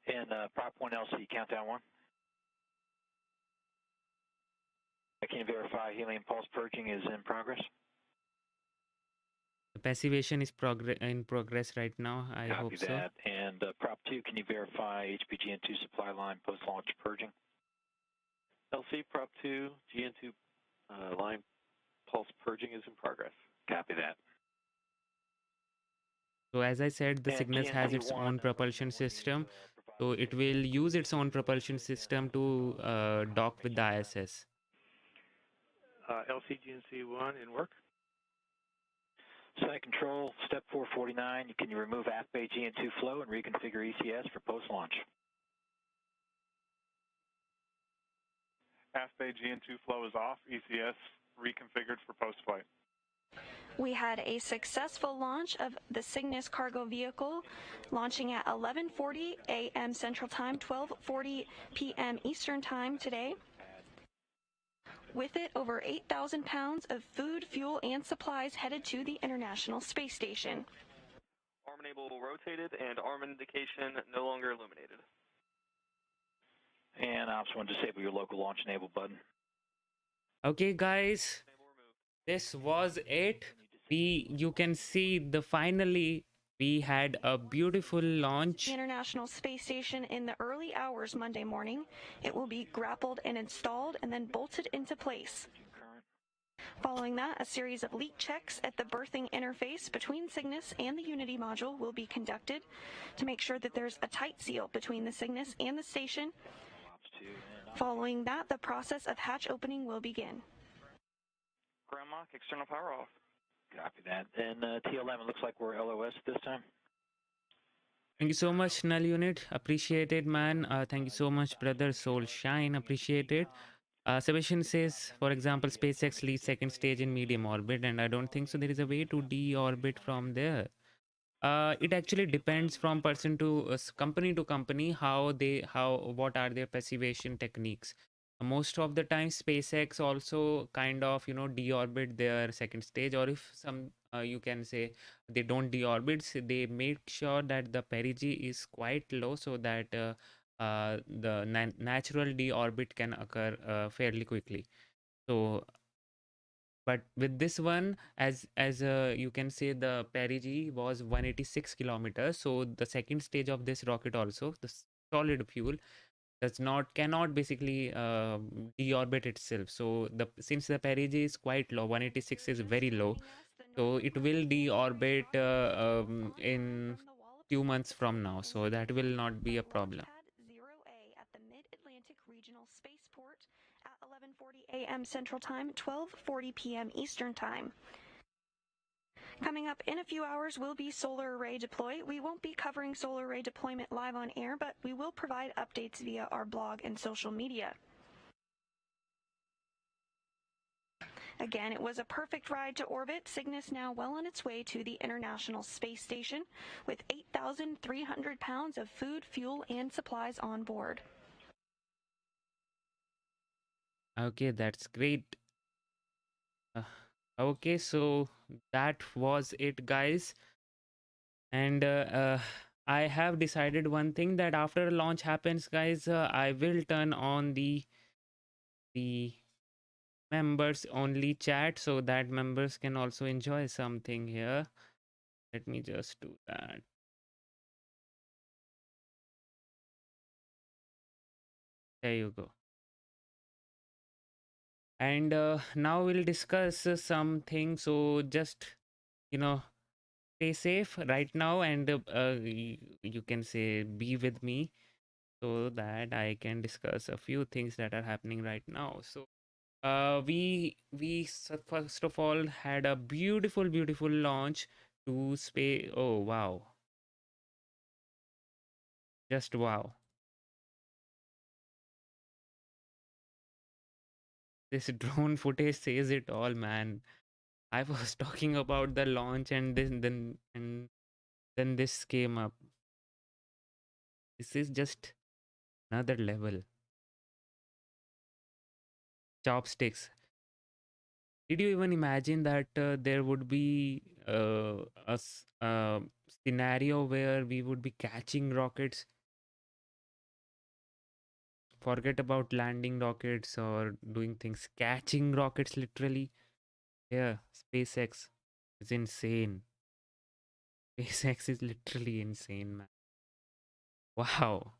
And Prop 1 LC, countdown 1. Can you verify helium pulse purging is in progress? The passivation is in progress right now. I Copy hope so. that. And Prop 2, can you verify HPGN2 supply line post-launch purging? LC Prop 2, GN2 line pulse purging is in progress. Copy that. So as I said, the And Cygnus has its GN2-1, own propulsion system. provide So it will use its own propulsion system to dock with the ISS. LC GNC1 in work. Site control, step 449. Can you remove aft bay GN2 flow and reconfigure ECS for post-launch? Aft bay GN2 flow is off. ECS reconfigured for post-flight. We had a successful launch of the Cygnus cargo vehicle, launching at 11:40 a.m. Central Time, 12:40 p.m. Eastern Time today. With it, over 8,000 pounds of food, fuel, and supplies headed to the International Space Station. Arm enable rotated and arm indication no longer illuminated. And Ops 1, disable your local launch enable button. Okay, guys, this was it. You can see finally we had a beautiful launch. The International Space Station in the early hours Monday morning. It will be grappled and installed and then bolted into place. Following that, a series of leak checks at the berthing interface between Cygnus and the Unity module will be conducted to make sure that there's a tight seal between the Cygnus and the station. Following that, the process of hatch opening will begin. Ground lock, external power off. Copy that. And T11, looks like we're LOS this time. Thank you so much, Null Unit. Appreciate it, man. Thank you so much, brother. Soul Shine. Appreciate it. Sebastian says, for example, SpaceX leaves second stage in medium orbit, and I don't think so there is a way to deorbit from there. It actually depends from person to company, what are their passivation techniques. most of the time SpaceX also kind of deorbit their second stage, or if some you can say they don't deorbit, so they make sure that the perigee is quite low so that the natural deorbit can occur fairly quickly. So but with this one, as you can say, the perigee was 186 kilometers, so the second stage of this rocket also, the solid fuel, cannot basically deorbit itself. So since the perigee is quite low, 186 is very low, so it will deorbit in few months from now, so that will not be a problem. Pad 0A at the Mid-Atlantic Regional Spaceport at 11:40 a.m. Central Time, 12:40 p.m. Eastern Time. Coming up in a few hours will be solar array deploy. We won't be covering solar array deployment live on air, but we will provide updates via our blog and social media. Again, it was a perfect ride to orbit. Cygnus now well on its way to the International Space Station with 8,300 pounds of food, fuel, and supplies on board. Okay, that's great. Okay, so that was it, guys. And I have decided one thing, that after launch happens, guys, I will turn on the members only chat so that members can also enjoy something here. Let me just do that. There you go. And now we'll discuss something. So just stay safe right now, and you can say be with me so that I can discuss a few things that are happening right now. So first of all had a beautiful launch to space. Oh wow, just wow. This drone footage says it all, man. I was talking about the launch, and then this came up. This is just another level. Chopsticks. Did you even imagine that there would be a scenario where we would be catching rockets? Forget about landing rockets or doing things. Catching rockets, literally. Yeah, SpaceX is insane. SpaceX is literally insane, man. Wow.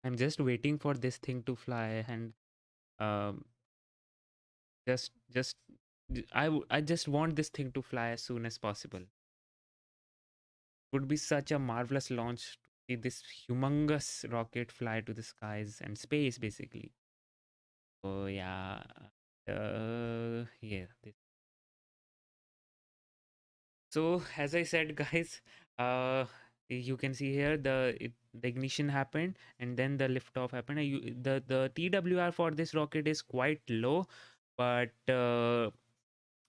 I'm just waiting for this thing to fly, and um, just I just want this thing to fly as soon as possible. Would be such a marvelous launch to see this humongous rocket fly to the skies and space, basically. Oh yeah, yeah. So as I said, guys, you can see here the ignition happened, and then the liftoff happened. The TWR for this rocket is quite low, but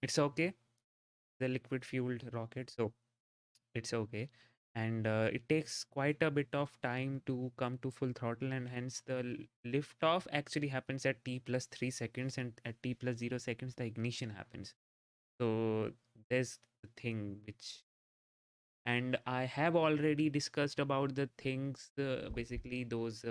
it's okay. The liquid fueled rocket, so it's okay. And it takes quite a bit of time to come to full throttle, and hence the liftoff actually happens at t plus 3 seconds, and at t plus 0 seconds the ignition happens. So there's the thing which, and I have already discussed about the things, basically those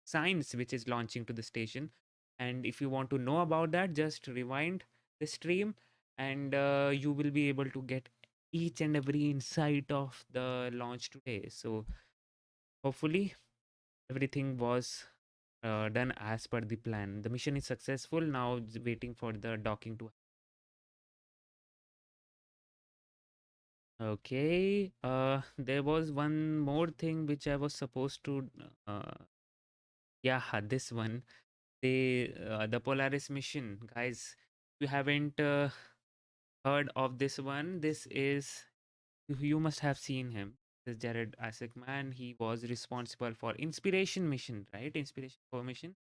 signs which is launching to the station. And if you want to know about that, just rewind the stream, and you will be able to get each and every insight of the launch today. So hopefully everything was done as per the plan. The mission is successful. Now waiting for the docking to. Okay, there was one more thing which I was supposed to, yeah, this one, the Polaris mission, guys. If you haven't heard of this one, this is, you must have seen him. This is Jared Isaacman. He was responsible for Inspiration mission, right? Inspiration 4 mission,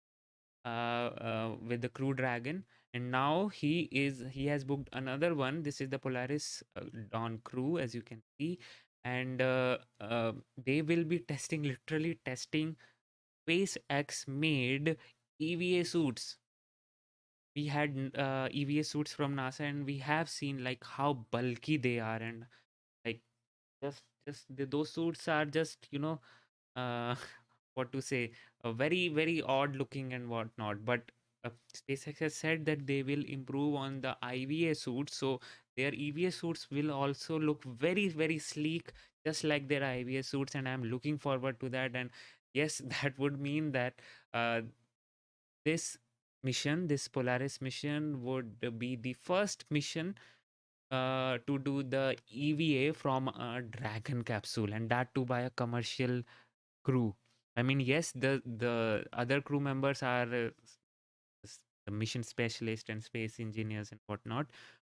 with the Crew Dragon, and now he has booked another one. This is the Polaris Dawn Crew, as you can see, and they will be testing, literally testing SpaceX made EVA suits. We had EVA suits from NASA, and we have seen like how bulky they are, and like those suits are just, you know, uh, what to say, very odd looking and whatnot. But SpaceX has said that they will improve on the IVA suits, so their EVA suits will also look very sleek, just like their IVA suits, and I'm looking forward to that. And yes, that would mean that uh, this mission, this Polaris mission, would be the first mission to do the EVA from a Dragon capsule, and that too by a commercial crew. I mean, yes, the other crew members are the mission specialist and space engineers and whatnot,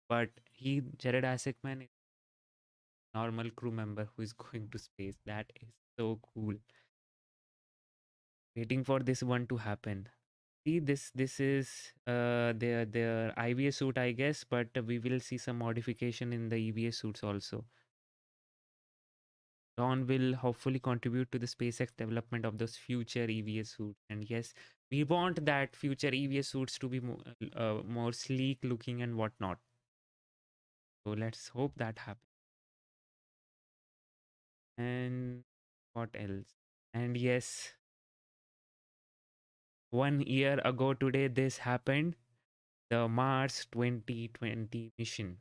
but Jared Isaacman, is a normal crew member who is going to space. That is so cool. Waiting for this one to happen. See, this is their IVA suit, I guess, but we will see some modification in the EVA suits also. Ron will hopefully contribute to the SpaceX development of those future EVA suits. And yes, we want that future EVA suits to be more sleek looking and whatnot. So let's hope that happens. And what else? And yes, 1 year ago today, this happened. The Mars 2020 mission.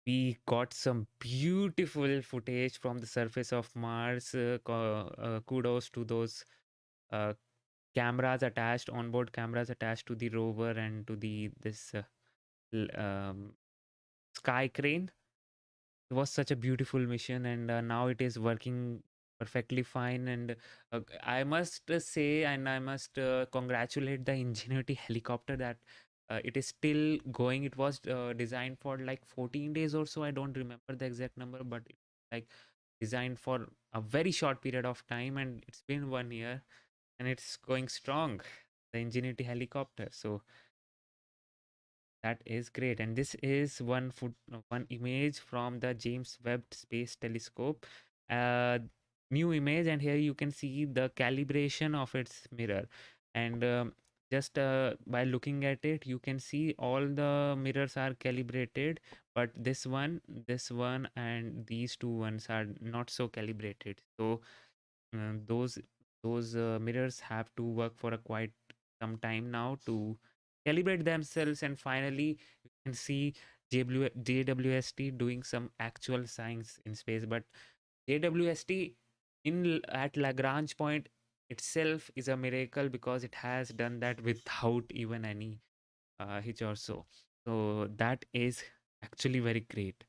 We got some beautiful footage from the surface of Mars. Kudos to those uh, cameras attached, onboard cameras attached to the rover and to this sky crane. It was such a beautiful mission, and now it is working perfectly fine. And I must say, and I must congratulate the Ingenuity helicopter that it is still going. It was designed for like 14 days or so. I don't remember the exact number, but it, like designed for a very short period of time, and it's been 1 year, and it's going strong. The Ingenuity helicopter. So that is great. And this is one image from the James Webb Space Telescope. Uh, New image, and here you can see the calibration of its mirror. And just by looking at it, you can see all the mirrors are calibrated, but this one, and these two ones are not so calibrated. So those mirrors have to work for a quite some time now to calibrate themselves, and finally you can see JWST doing some actual science in space. But JWST at Lagrange point itself is a miracle, because it has done that without even any hitch or so. So that is actually very great.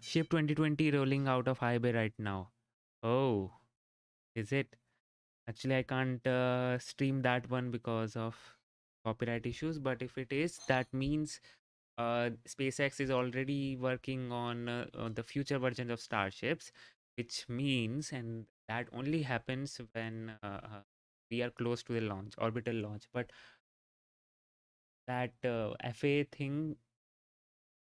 Ship 2020 rolling out of high bay right now. Oh, is it? Actually, I can't stream that one because of copyright issues. But if it is, that means SpaceX is already working on the future versions of Starships, which means, and that only happens when we are close to the launch, orbital launch. But that FAA thing,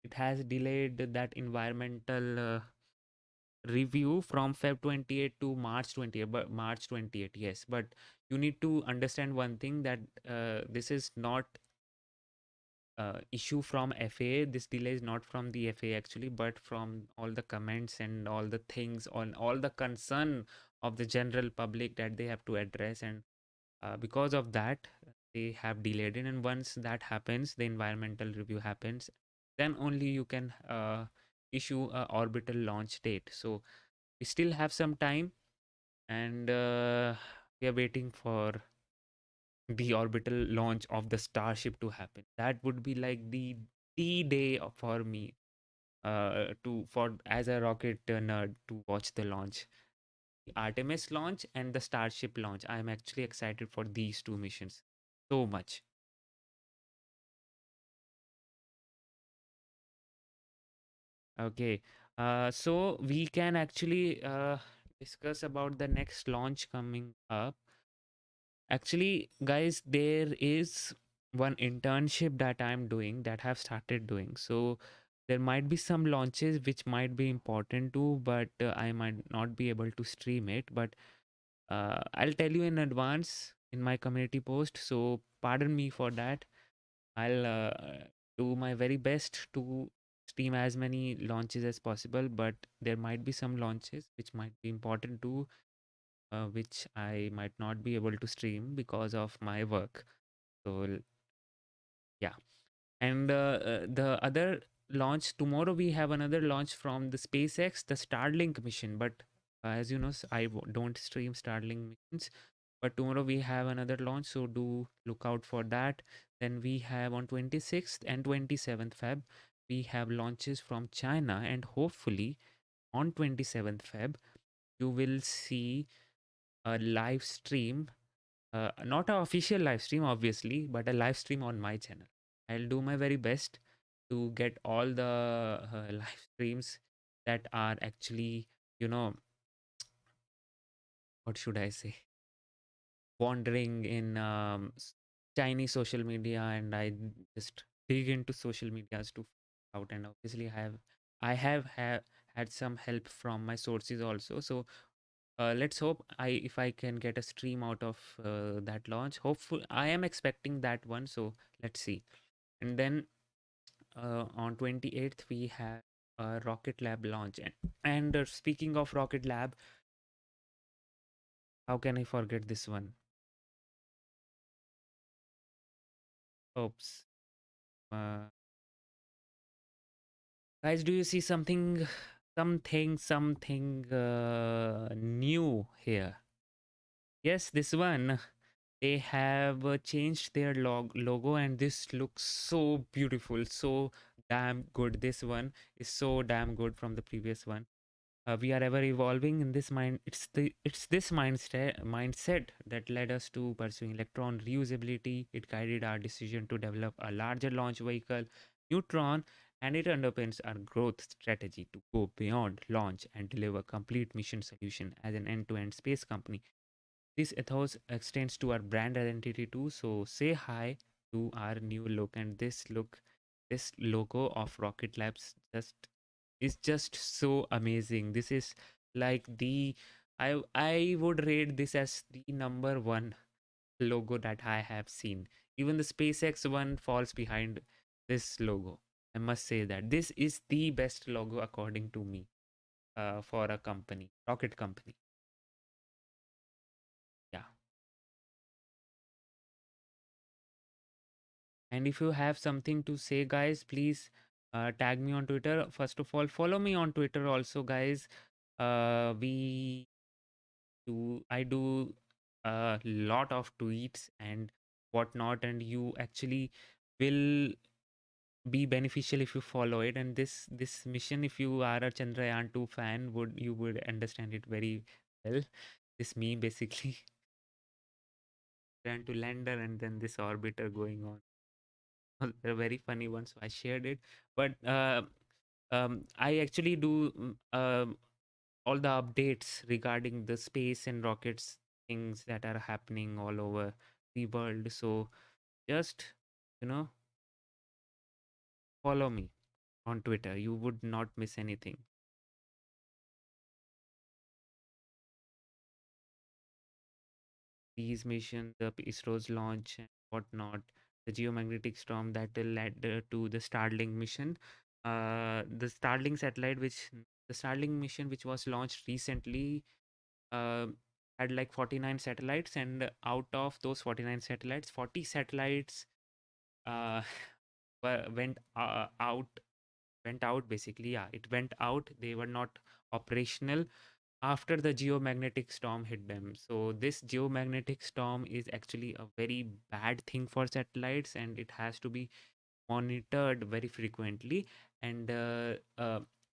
it has delayed that environmental review from Feb 28 to March 28, but March 28, yes. But you need to understand one thing, that this is not issue from FAA. This delay is not from the FAA actually, but from all the comments and all the things on all the concern of the general public that they have to address. And because of that, they have delayed it. And once that happens, the environmental review happens, then only you can issue a orbital launch date. So we still have some time, and we are waiting for the orbital launch of the Starship to happen. That would be like the day for me, to for as a rocket nerd, to watch the launch, the Artemis launch and the Starship launch. I'm actually excited for these two missions so much. Okay, so we can actually discuss about the next launch coming up. Actually, guys, there is one internship that I'm doing, that have started doing. So there might be some launches which might be important too, but I might not be able to stream it. But I'll tell you in advance in my community post. So pardon me for that. I'll do my very best to stream as many launches as possible, but there might be some launches which might be important too, which I might not be able to stream because of my work. So yeah. And the other launch tomorrow, we have another launch from the SpaceX, the Starlink mission. But as you know, don't stream Starlink missions. But tomorrow we have another launch, so do look out for that. Then we have on 26th and 27th Feb, we have launches from China, and hopefully on 27th Feb, you will see a live stream, not an official live stream, obviously, but a live stream on my channel. I'll do my very best to get all the live streams that are actually, you know, what should I say, wandering in Chinese social media, and I just dig into social medias to find out. And obviously, I have had some help from my sources also. So let's hope if I can get a stream out of that launch. Hopefully, I am expecting that one. So let's see. And then on 28th we have a Rocket Lab launch. And speaking of Rocket Lab, how can I forget this one? Oops. Uh, guys, do you see something new here? Yes, this one. They have changed their logo, and this looks so beautiful, so damn good. This one is so damn good from the previous one. We are ever evolving in this mind. It's this mindset that led us to pursuing electron reusability. It guided our decision to develop a larger launch vehicle, Neutron, and it underpins our growth strategy to go beyond launch and deliver complete mission solution as an end-to-end space company. This ethos extends to our brand identity too. So say hi to our new look, and this logo of Rocket Labs just is just so amazing. This is like I would rate this as the number one logo that I have seen. Even the SpaceX one falls behind this logo. I must say that this is the best logo according to me, for a company, rocket company. Yeah. And if you have something to say, guys, please tag me on Twitter. First of all, follow me on Twitter also, guys. I do a lot of tweets and whatnot, and you actually will be beneficial if you follow it. And this mission, if you are a Chandrayaan 2 fan, would understand it very well. This meme basically ran to lander and then this orbiter going on. A very funny one, so I shared it. But I actually do all the updates regarding the space and rockets things that are happening all over the world. So just, you know, follow me on Twitter. You would not miss anything. These missions, the ISRO's launch and whatnot, the geomagnetic storm that led to the Starlink mission. The Starlink satellite, the Starlink mission, which was launched recently, uh, had like 49 satellites, and out of those 49 satellites, 40 satellites uh, went out basically. Yeah, it went out. They were not operational after the geomagnetic storm hit them. So this geomagnetic storm is actually a very bad thing for satellites, and it has to be monitored very frequently. And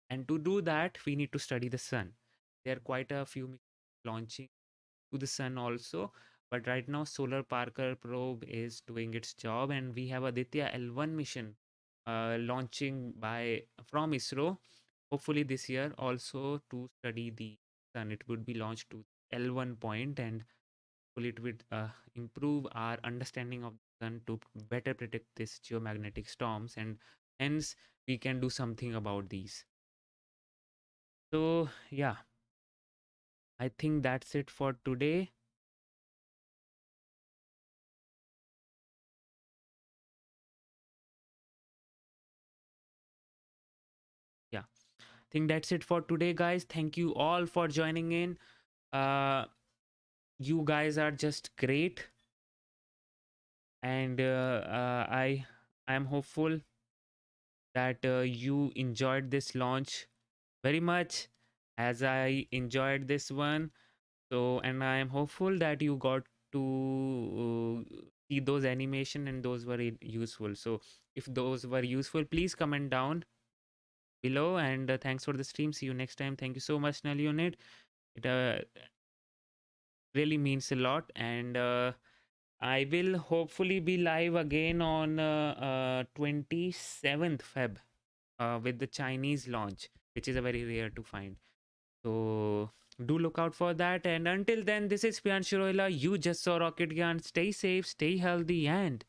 and to do that, we need to study the sun. There are quite a few missions launching to the sun also, but right now Solar Parker probe is doing its job, and we have Aditya L1 mission launching by from ISRO, hopefully this year also, to study the sun. It would be launched to L1 point, and hopefully it would improve our understanding of the sun to better predict this geomagnetic storms, and hence we can do something about these. So yeah, I think that's it for today. Yeah, I think that's it for today, guys. Thank you all for joining in. You guys are just great, and I am hopeful that you enjoyed this launch very much as I enjoyed this one. So, and I am hopeful that you got to see those animation and those were useful. So if those were useful, please comment down below, and thanks for the stream. See you next time. Thank you so much, Null Unit. It really means a lot, and I will hopefully be live again on 27th Feb with the Chinese launch, which is a very rare to find. So do look out for that. And until then, this is Piyanshu Rohila. You just saw Rocket Gyan. Stay safe, stay healthy, and